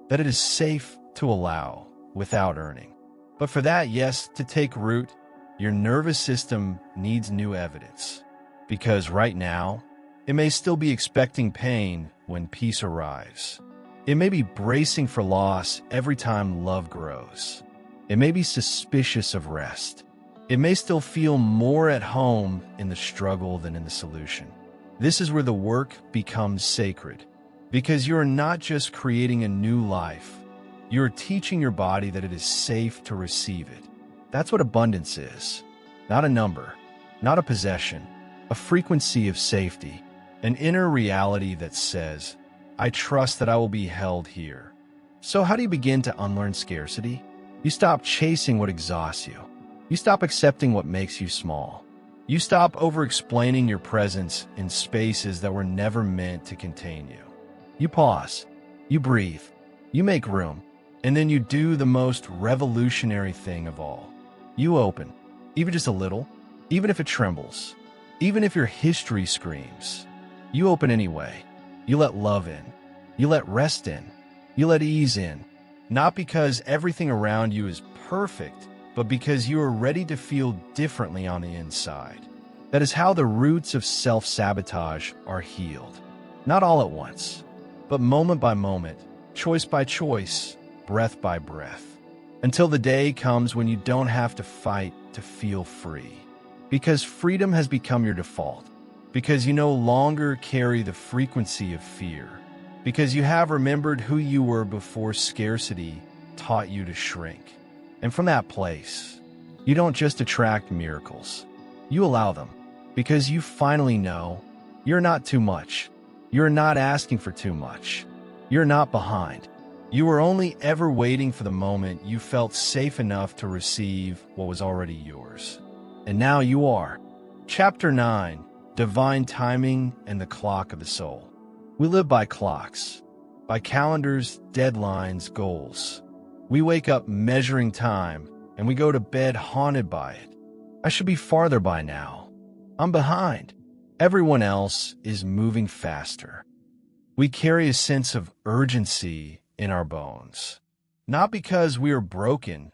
That it is safe to allow without earning. But for that yes to take root, your nervous system needs new evidence. Because right now, it may still be expecting pain when peace arrives. It may be bracing for loss every time love grows. It may be suspicious of rest. It may still feel more at home in the struggle than in the solution. This is where the work becomes sacred. Because you're not just creating a new life, you're teaching your body that it is safe to receive it. That's what abundance is. Not a number, not a possession, a frequency of safety, an inner reality that says, I trust that I will be held here. So how do you begin to unlearn scarcity? You stop chasing what exhausts you. You stop accepting what makes you small. You stop over-explaining your presence in spaces that were never meant to contain you. You pause. You breathe. You make room. And then you do the most revolutionary thing of all. You open, even just a little, even if it trembles, even if your history screams. You open anyway. You let love in. You let rest in. You let ease in. Not because everything around you is perfect, but because you are ready to feel differently on the inside. That is how the roots of self-sabotage are healed. Not all at once, but moment by moment, choice by choice, breath by breath, until the day comes when you don't have to fight to feel free. Because freedom has become your default. Because you no longer carry the frequency of fear. Because you have remembered who you were before scarcity taught you to shrink. And from that place, you don't just attract miracles. You allow them. Because you finally know you're not too much. You're not asking for too much. You're not behind. You were only ever waiting for the moment you felt safe enough to receive what was already yours. And now you are. Chapter 9, Divine Timing and the Clock of the Soul. We live by clocks, by calendars, deadlines, goals. We wake up measuring time, and we go to bed haunted by it. I should be farther by now. I'm behind. Everyone else is moving faster. We carry a sense of urgency in our bones. Not because we are broken,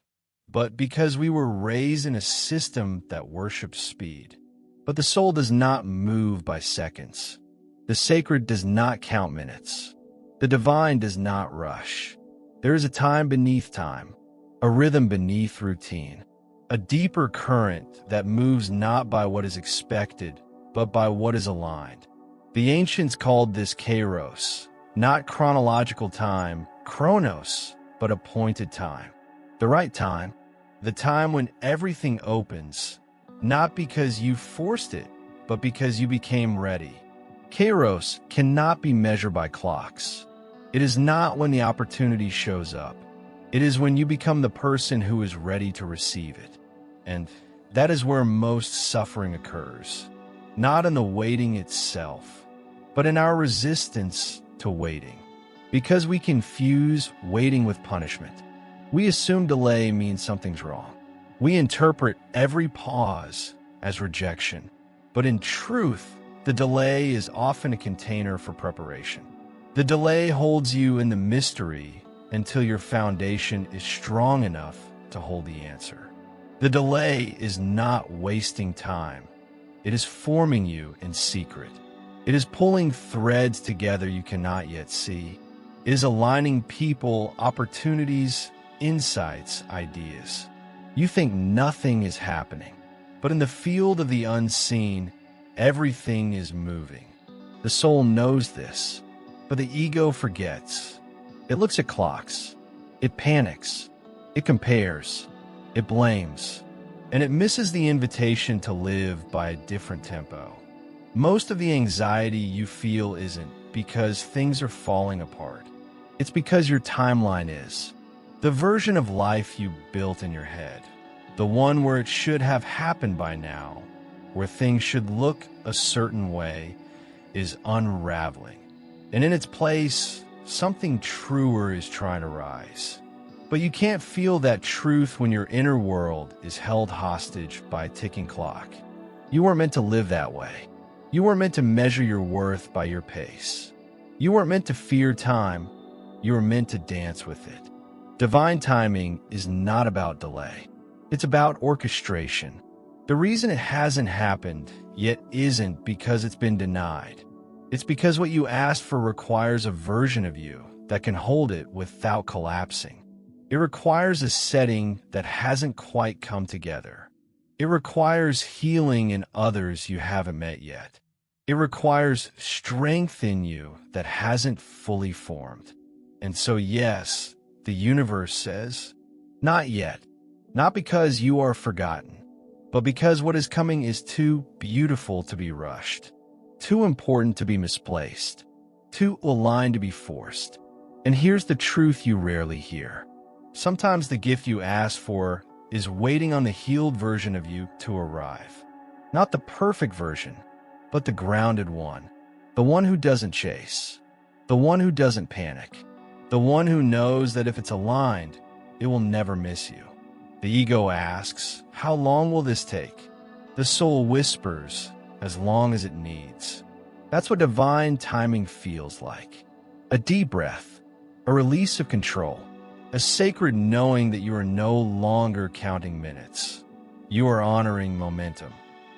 but because we were raised in a system that worships speed. But the soul does not move by seconds. The sacred does not count minutes. The divine does not rush. There is a time beneath time, a rhythm beneath routine, a deeper current that moves not by what is expected, but by what is aligned. The ancients called this kairos, not chronological time, chronos, but appointed time. The right time, the time when everything opens, not because you forced it, but because you became ready. Kairos cannot be measured by clocks. It is not when the opportunity shows up. It is when you become the person who is ready to receive it. And that is where most suffering occurs. Not in the waiting itself, but in our resistance to waiting. Because we confuse waiting with punishment. We assume delay means something's wrong. We interpret every pause as rejection. But in truth, the delay is often a container for preparation. The delay holds you in the mystery until your foundation is strong enough to hold the answer. The delay is not wasting time. It is forming you in secret. It is pulling threads together you cannot yet see. It is aligning people, opportunities, insights, ideas. You think nothing is happening, but in the field of the unseen, everything is moving. The soul knows this, but the ego forgets. It looks at clocks. It panics. It compares. It blames. And it misses the invitation to live by a different tempo. Most of the anxiety you feel isn't because things are falling apart. It's because your timeline is. The version of life you built in your head. The one where it should have happened by now, where things should look a certain way, is unraveling. And in its place, something truer is trying to rise. But you can't feel that truth when your inner world is held hostage by a ticking clock. You weren't meant to live that way. You weren't meant to measure your worth by your pace. You weren't meant to fear time. You were meant to dance with it. Divine timing is not about delay. It's about orchestration. The reason it hasn't happened yet isn't because it's been denied. It's because what you asked for requires a version of you that can hold it without collapsing. It requires a setting that hasn't quite come together. It requires healing in others you haven't met yet. It requires strength in you that hasn't fully formed. And so yes, the universe says, not yet. Not because you are forgotten, but because what is coming is too beautiful to be rushed, too important to be misplaced, too aligned to be forced. And here's the truth you rarely hear. Sometimes the gift you ask for is waiting on the healed version of you to arrive. Not the perfect version, but the grounded one. The one who doesn't chase. The one who doesn't panic. The one who knows that if it's aligned, it will never miss you. The ego asks, how long will this take? The soul whispers, as long as it needs. That's what divine timing feels like. A deep breath, a release of control, a sacred knowing that you are no longer counting minutes. You are honoring momentum.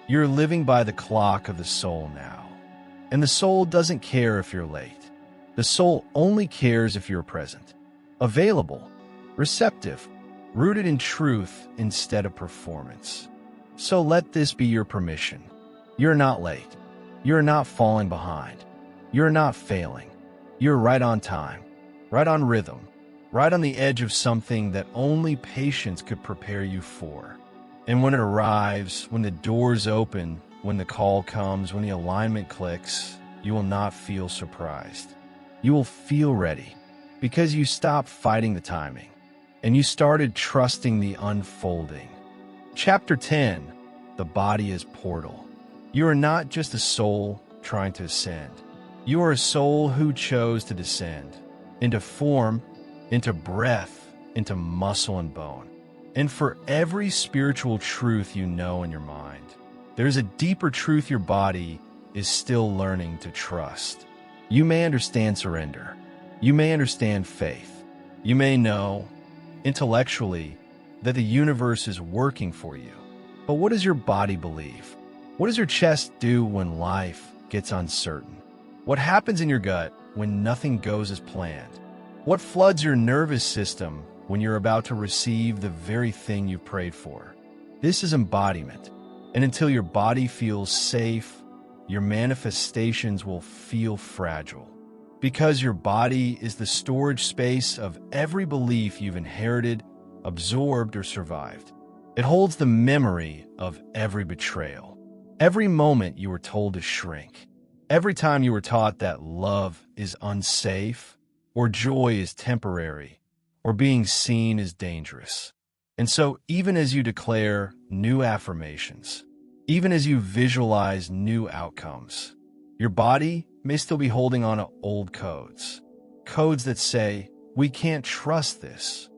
You're living by the clock of the soul now. And the soul doesn't care if you're late. The soul only cares if you're present, available, receptive, rooted in truth instead of performance. So let this be your permission. You're not late. You're not falling behind. You're not failing. You're right on time, right on rhythm, right on the edge of something that only patience could prepare you for. And when it arrives, when the doors open, when the call comes, when the alignment clicks, you will not feel surprised. You will feel ready because you stopped fighting the timing and you started trusting the unfolding. Chapter 10, the body as portal. You are not just a soul trying to ascend. You are a soul who chose to descend into form, into breath, into muscle and bone. And for every spiritual truth you know in your mind, there's a deeper truth your body is still learning to trust. You may understand surrender. You may understand faith. You may know, intellectually, that the universe is working for you. But what does your body believe? What does your chest do when life gets uncertain? What happens in your gut when nothing goes as planned? What floods your nervous system when you're about to receive the very thing you prayed for? This is embodiment. And until your body feels safe, your manifestations will feel fragile. Because your body is the storage space of every belief you've inherited, absorbed, or survived. It holds the memory of every betrayal. Every moment you were told to shrink. Every time you were taught that love is unsafe, or joy is temporary, or being seen is dangerous. And so even as you declare new affirmations, even as you visualize new outcomes, your body may still be holding on to old codes. Codes that say, we can't trust this.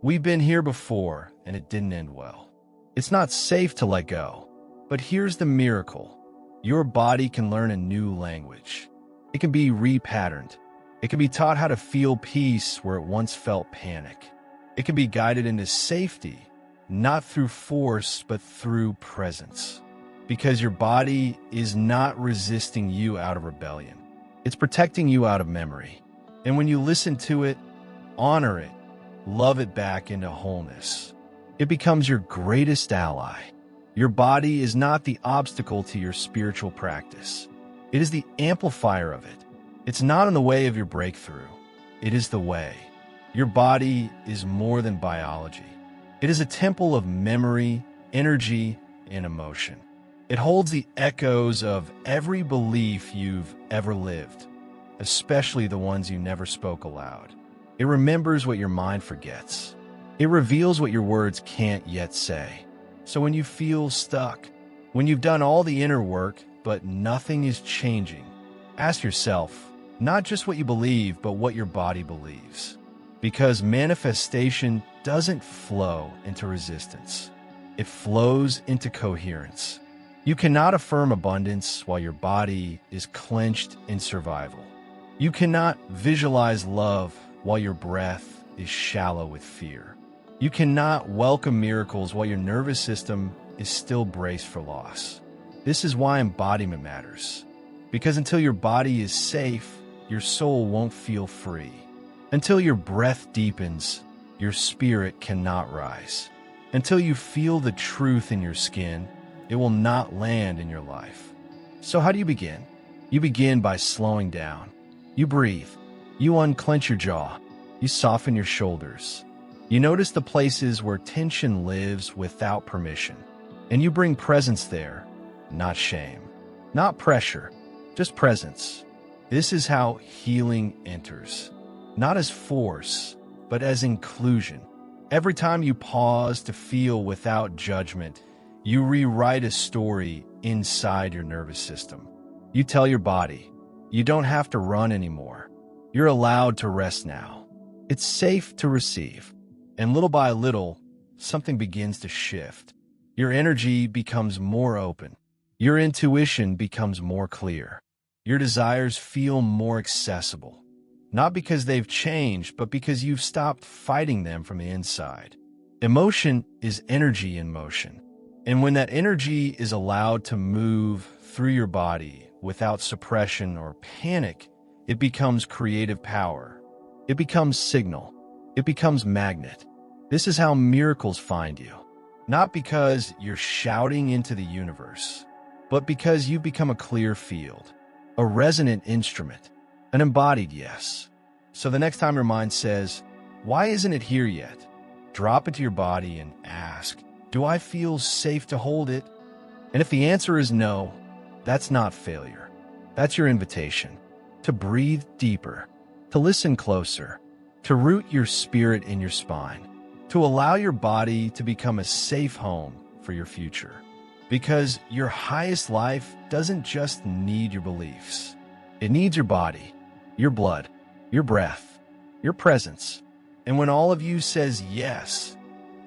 We've been here before and it didn't end well. It's not safe to let go. But here's the miracle. Your body can learn a new language. It can be repatterned. It can be taught how to feel peace where it once felt panic. It can be guided into safety, not through force, but through presence. Because your body is not resisting you out of rebellion. It's protecting you out of memory. And when you listen to it, honor it, love it back into wholeness, it becomes your greatest ally. Your body is not the obstacle to your spiritual practice. It is the amplifier of it. It's not in the way of your breakthrough. It is the way. Your body is more than biology. It is a temple of memory, energy, and emotion. It holds the echoes of every belief you've ever lived, especially the ones you never spoke aloud. It remembers what your mind forgets. It reveals what your words can't yet say. So when you feel stuck, when you've done all the inner work, but nothing is changing, ask yourself, not just what you believe, but what your body believes. Because manifestation doesn't flow into resistance. It flows into coherence. You cannot affirm abundance while your body is clenched in survival. You cannot visualize love while your breath is shallow with fear. You cannot welcome miracles while your nervous system is still braced for loss. This is why embodiment matters. Because until your body is safe, your soul won't feel free. Until your breath deepens, your spirit cannot rise. Until you feel the truth in your skin, it will not land in your life. So how do you begin? You begin by slowing down. You breathe. You unclench your jaw. You soften your shoulders. You notice the places where tension lives without permission. And you bring presence there, not shame. Not pressure, just presence. This is how healing enters, not as force, but as inclusion. Every time you pause to feel without judgment, you rewrite a story inside your nervous system. You tell your body, you don't have to run anymore. You're allowed to rest now. It's safe to receive. And little by little, something begins to shift. Your energy becomes more open. Your intuition becomes more clear. Your desires feel more accessible. Not because they've changed, but because you've stopped fighting them from the inside. Emotion is energy in motion. And when that energy is allowed to move through your body without suppression or panic, it becomes creative power. It becomes signal. It becomes magnet. This is how miracles find you. Not because you're shouting into the universe, but because you become a clear field, a resonant instrument, an embodied yes. So the next time your mind says, why isn't it here yet? Drop into your body and ask, do I feel safe to hold it? And if the answer is no, that's not failure. That's your invitation to breathe deeper, to listen closer, to root your spirit in your spine, to allow your body to become a safe home for your future. Because your highest life doesn't just need your beliefs. It needs your body, your blood, your breath, your presence. And when all of you says yes,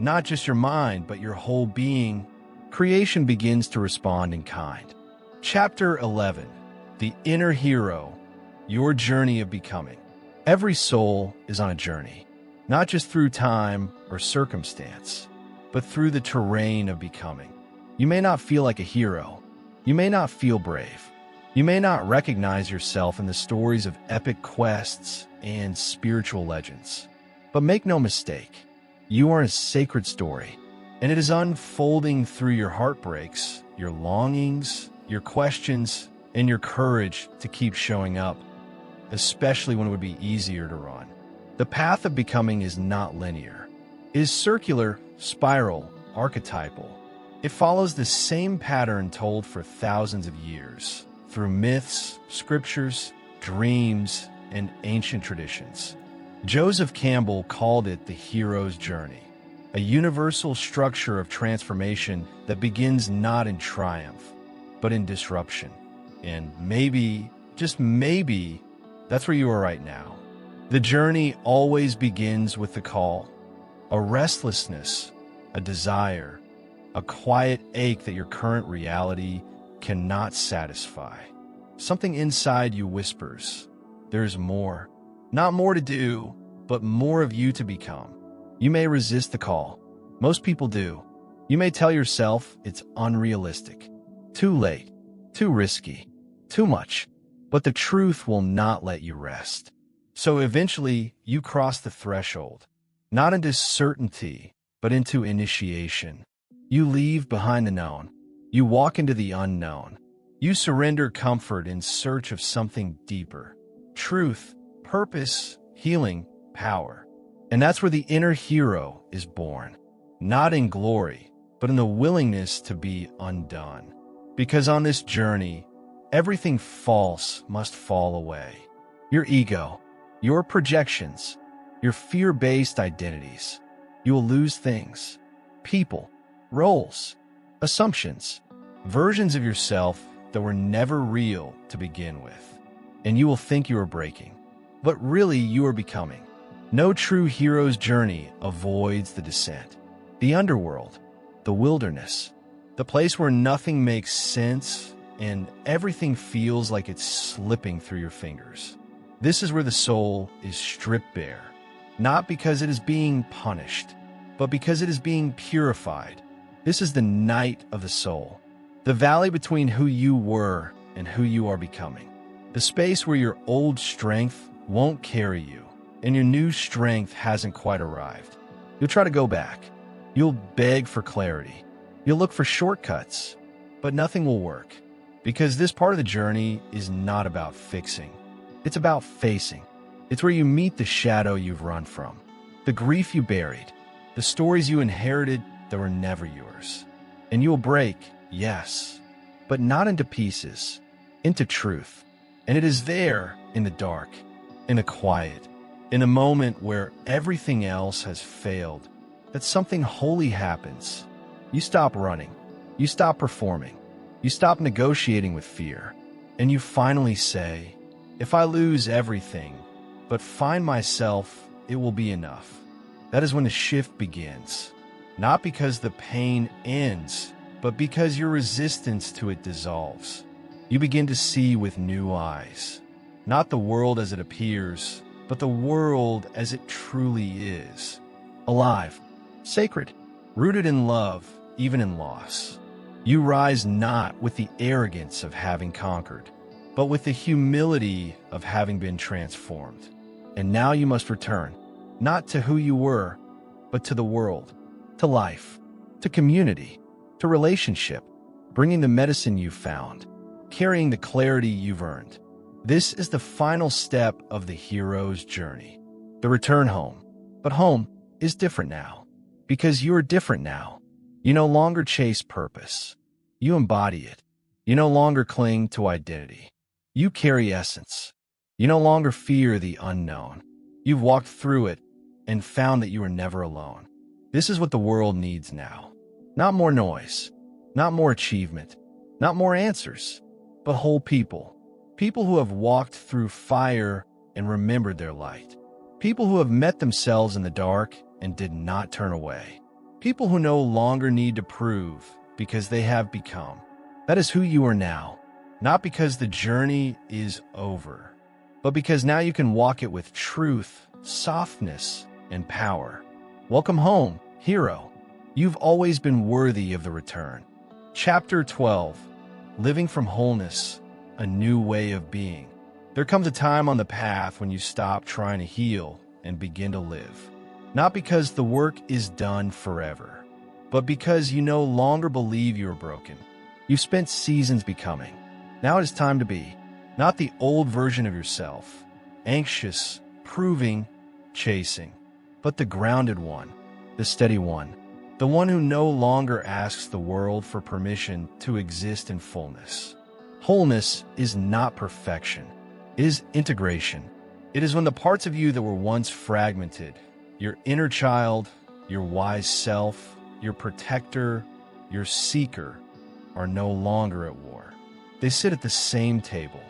not just your mind, but your whole being, creation begins to respond in kind. Chapter 11, The Inner Hero, Your Journey of Becoming. Every soul is on a journey, not just through time or circumstance, but through the terrain of becoming. You may not feel like a hero. You may not feel brave. You may not recognize yourself in the stories of epic quests and spiritual legends. But make no mistake, you are a sacred story, and it is unfolding through your heartbreaks, your longings, your questions, and your courage to keep showing up, especially when it would be easier to run. The path of becoming is not linear. It is circular, spiral, archetypal. It follows the same pattern told for thousands of years, through myths, scriptures, dreams, and ancient traditions. Joseph Campbell called it the hero's journey, a universal structure of transformation that begins not in triumph, but in disruption. And maybe, just maybe, that's where you are right now. The journey always begins with the call, a restlessness, a desire, a quiet ache that your current reality cannot satisfy. Something inside you whispers, there's more. Not more to do, but more of you to become. You may resist the call. Most people do. You may tell yourself it's unrealistic, too late, too risky, too much. But the truth will not let you rest. So eventually, you cross the threshold, not into certainty, but into initiation. You leave behind the known. You walk into the unknown. You surrender comfort in search of something deeper. Truth, purpose, healing, power. And that's where the inner hero is born. Not in glory, but in the willingness to be undone. Because on this journey, everything false must fall away. Your ego, your projections, your fear-based identities. You will lose things, people, roles, assumptions, versions of yourself that were never real to begin with. And you will think you are breaking, but really you are becoming. No true hero's journey avoids the descent, the underworld, the wilderness, the place where nothing makes sense and everything feels like it's slipping through your fingers. This is where the soul is stripped bare, not because it is being punished, but because it is being purified. This is the night of the soul, the valley between who you were and who you are becoming, the space where your old strength won't carry you and your new strength hasn't quite arrived. You'll try to go back. You'll beg for clarity. You'll look for shortcuts, but nothing will work. Because this part of the journey is not about fixing. It's about facing. It's where you meet the shadow you've run from, the grief you buried, the stories you inherited that were never yours. And you will break, yes, but not into pieces, into truth. And it is there, in the dark, in the quiet, in a moment where everything else has failed, that something holy happens. You stop running. You stop performing. You stop negotiating with fear. And you finally say, if I lose everything, but find myself, it will be enough. That is when the shift begins. Not because the pain ends, but because your resistance to it dissolves. You begin to see with new eyes. Not the world as it appears, but the world as it truly is. Alive, sacred, rooted in love, even in loss. You rise not with the arrogance of having conquered, but with the humility of having been transformed. And now you must return, not to who you were, but to the world, to life, to community, to relationship, bringing the medicine you found, carrying the clarity you've earned. This is the final step of the hero's journey, the return home. But home is different now, because you're different now. You no longer chase purpose. You embody it. You no longer cling to identity. You carry essence. You no longer fear the unknown. You've walked through it and found that you are never alone. This is what the world needs now. Not more noise, not more achievement, not more answers, but whole people. People who have walked through fire and remembered their light. People who have met themselves in the dark and did not turn away. People who no longer need to prove because they have become. That is who you are now. Not because the journey is over, but because now you can walk it with truth, softness, and power. Welcome home, hero. You've always been worthy of the return. Chapter 12, Living from Wholeness, a New Way of Being. There comes a time on the path when you stop trying to heal and begin to live. Not because the work is done forever, but because you no longer believe you are broken. You've spent seasons becoming. Now it is time to be, not the old version of yourself, anxious, proving, chasing, but the grounded one, the steady one, the one who no longer asks the world for permission to exist in fullness. Wholeness is not perfection. It is integration. It is when the parts of you that were once fragmented, your inner child, your wise self, your protector, your seeker, are no longer at war. They sit at the same table.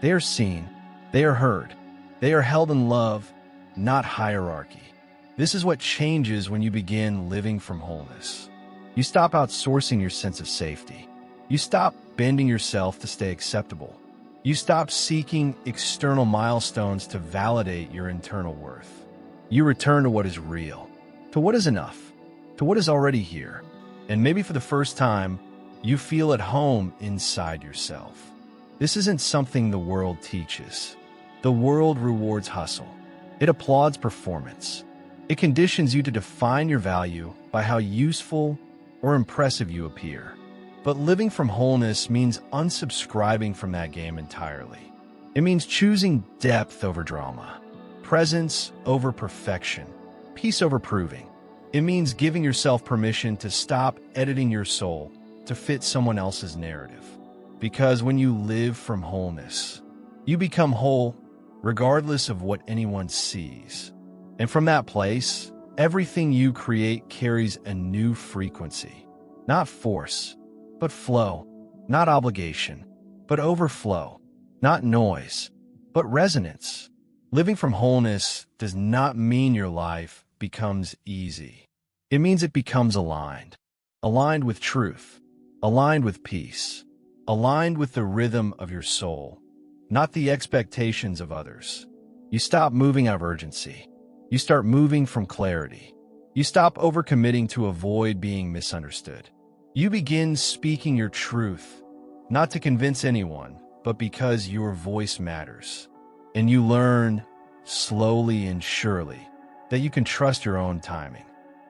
They are seen. They are heard. They are held in love, not hierarchy. This is what changes when you begin living from wholeness. You stop outsourcing your sense of safety. You stop bending yourself to stay acceptable. You stop seeking external milestones to validate your internal worth. You return to what is real, to what is enough, to what is already here. And maybe for the first time, you feel at home inside yourself. This isn't something the world teaches. The world rewards hustle. It applauds performance. It conditions you to define your value by how useful or impressive you appear. But living from wholeness means unsubscribing from that game entirely. It means choosing depth over drama, presence over perfection, peace over proving. It means giving yourself permission to stop editing your soul to fit someone else's narrative. Because when you live from wholeness, you become whole regardless of what anyone sees. And from that place, everything you create carries a new frequency. Not force, but flow. Not obligation, but overflow. Not noise, but resonance. Living from wholeness does not mean your life becomes easy. It means it becomes aligned. Aligned with truth. Aligned with peace. Aligned with the rhythm of your soul, not the expectations of others. You stop moving out of urgency. You start moving from clarity. You stop overcommitting to avoid being misunderstood. You begin speaking your truth, not to convince anyone, but because your voice matters. And you learn, slowly and surely, that you can trust your own timing.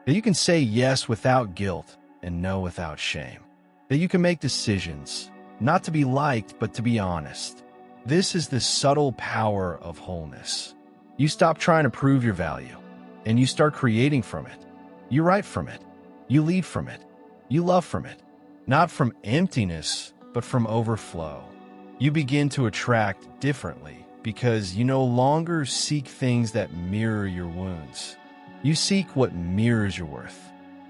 That you can say yes without guilt and no without shame. That you can make decisions, not to be liked, but to be honest. This is the subtle power of wholeness. You stop trying to prove your value, and you start creating from it. You write from it. You lead from it. You love from it. Not from emptiness, but from overflow. You begin to attract differently because you no longer seek things that mirror your wounds. You seek what mirrors your worth.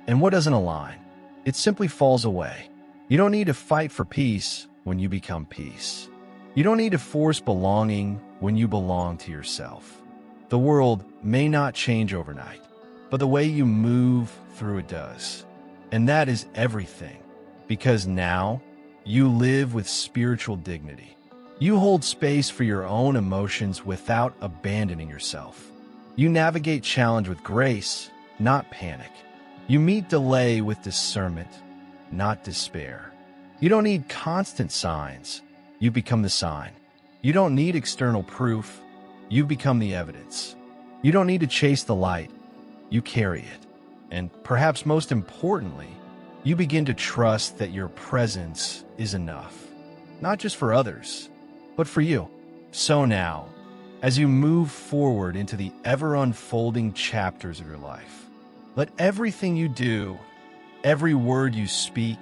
And what doesn't align, it simply falls away. You don't need to fight for peace when you become peace. You don't need to force belonging when you belong to yourself. The world may not change overnight, but the way you move through it does. And that is everything, because now you live with spiritual dignity. You hold space for your own emotions without abandoning yourself. You navigate challenge with grace, not panic. You meet delay with discernment, not despair. You don't need constant signs. You become the sign. You don't need external proof. You become the evidence. You don't need to chase the light. You carry it. And perhaps most importantly, you begin to trust that your presence is enough, not just for others, but for you. So now, as you move forward into the ever-unfolding chapters of your life, let everything you do, every word you speak,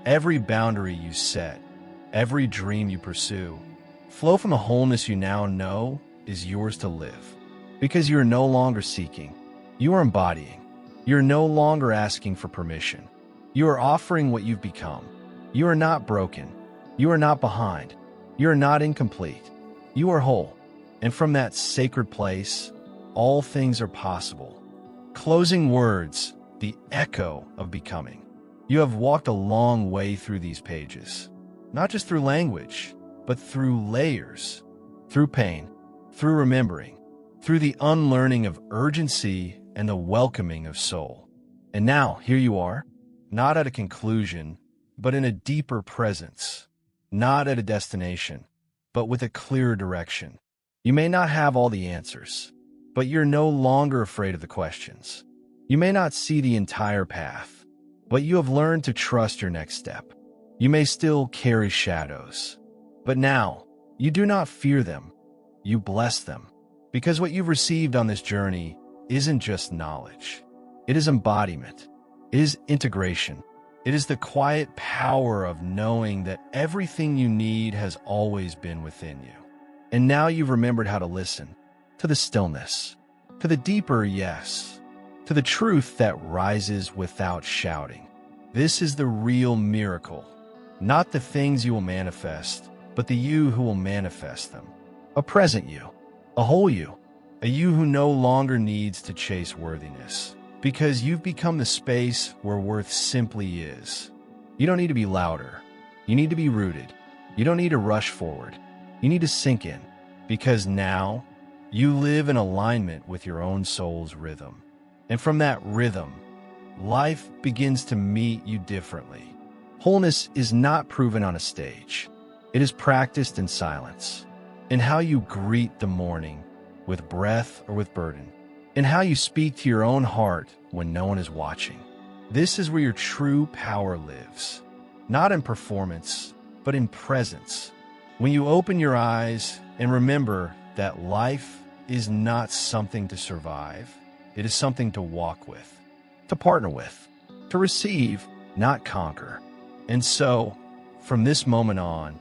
every boundary you set, every dream you pursue, flow from the wholeness you now know is yours to live. Because you are no longer seeking, you are embodying. You are no longer asking for permission. You are offering what you've become. You are not broken. You are not behind. You are not incomplete. You are whole. And from that sacred place, all things are possible. Closing words, the echo of becoming. You have walked a long way through these pages, not just through language, but through layers, through pain, through remembering, through the unlearning of urgency and the welcoming of soul. And now, here you are, not at a conclusion, but in a deeper presence, not at a destination, but with a clearer direction. You may not have all the answers, but you're no longer afraid of the questions. You may not see the entire path, but you have learned to trust your next step. You may still carry shadows, but now you do not fear them. You bless them, because what you've received on this journey isn't just knowledge. It is embodiment. It is integration. It is the quiet power of knowing that everything you need has always been within you. And now you've remembered how to listen to the stillness, to the deeper yes, to the truth that rises without shouting. This is the real miracle, not the things you will manifest, but the you who will manifest them. A present you, a whole you, a you who no longer needs to chase worthiness, because you've become the space where worth simply is. You don't need to be louder. You need to be rooted. You don't need to rush forward. You need to sink in, because now you live in alignment with your own soul's rhythm. And from that rhythm, life begins to meet you differently. Wholeness is not proven on a stage. It is practiced in silence, in how you greet the morning, with breath or with burden, in how you speak to your own heart when no one is watching. This is where your true power lives, not in performance, but in presence. When you open your eyes and remember that life is not something to survive, it is something to walk with, to partner with, to receive, not conquer. And so, from this moment on,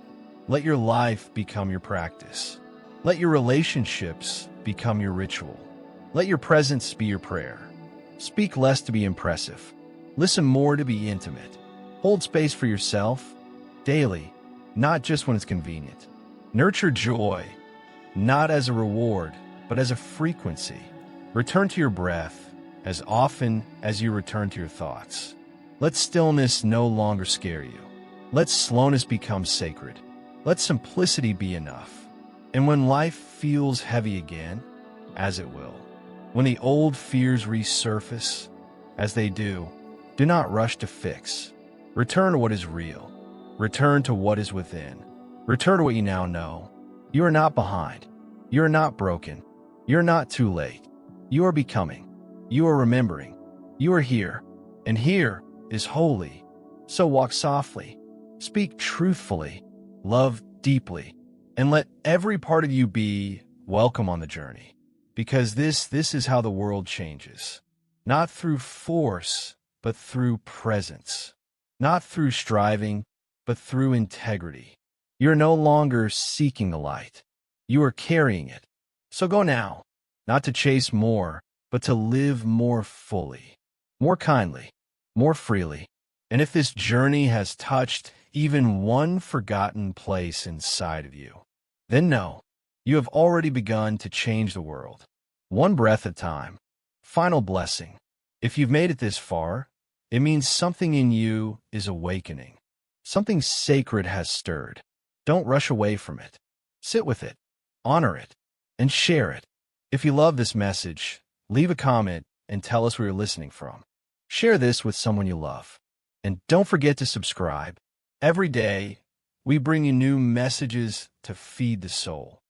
let your life become your practice. Let your relationships become your ritual. Let your presence be your prayer. Speak less to be impressive. Listen more to be intimate. Hold space for yourself daily, not just when it's convenient. Nurture joy, not as a reward, but as a frequency. Return to your breath as often as you return to your thoughts. Let stillness no longer scare you. Let slowness become sacred. Let simplicity be enough. And when life feels heavy again, as it will, when the old fears resurface, as they do not rush to fix. Return to what is real. Return to what is within. Return to what you now know. You are not behind. You are not broken. You are not too late. You are becoming. You are remembering. You are here. And here is holy. So walk softly. Speak truthfully. Love deeply. And let every part of you be welcome on the journey. Because this is how the world changes. Not through force, but through presence. Not through striving, but through integrity. You're no longer seeking the light. You are carrying it. So go now, not to chase more, but to live more fully, more kindly, more freely. And if this journey has touched even one forgotten place inside of you, then know you have already begun to change the world, one breath at a time. Final blessing. If you've made it this far, it means something in you is awakening. Something sacred has stirred. Don't rush away from it. Sit with it, honor it, and share it. If you love this message, leave a comment and tell us where you're listening from. Share this with someone you love. And don't forget to subscribe. Every day, we bring you new messages to feed the soul.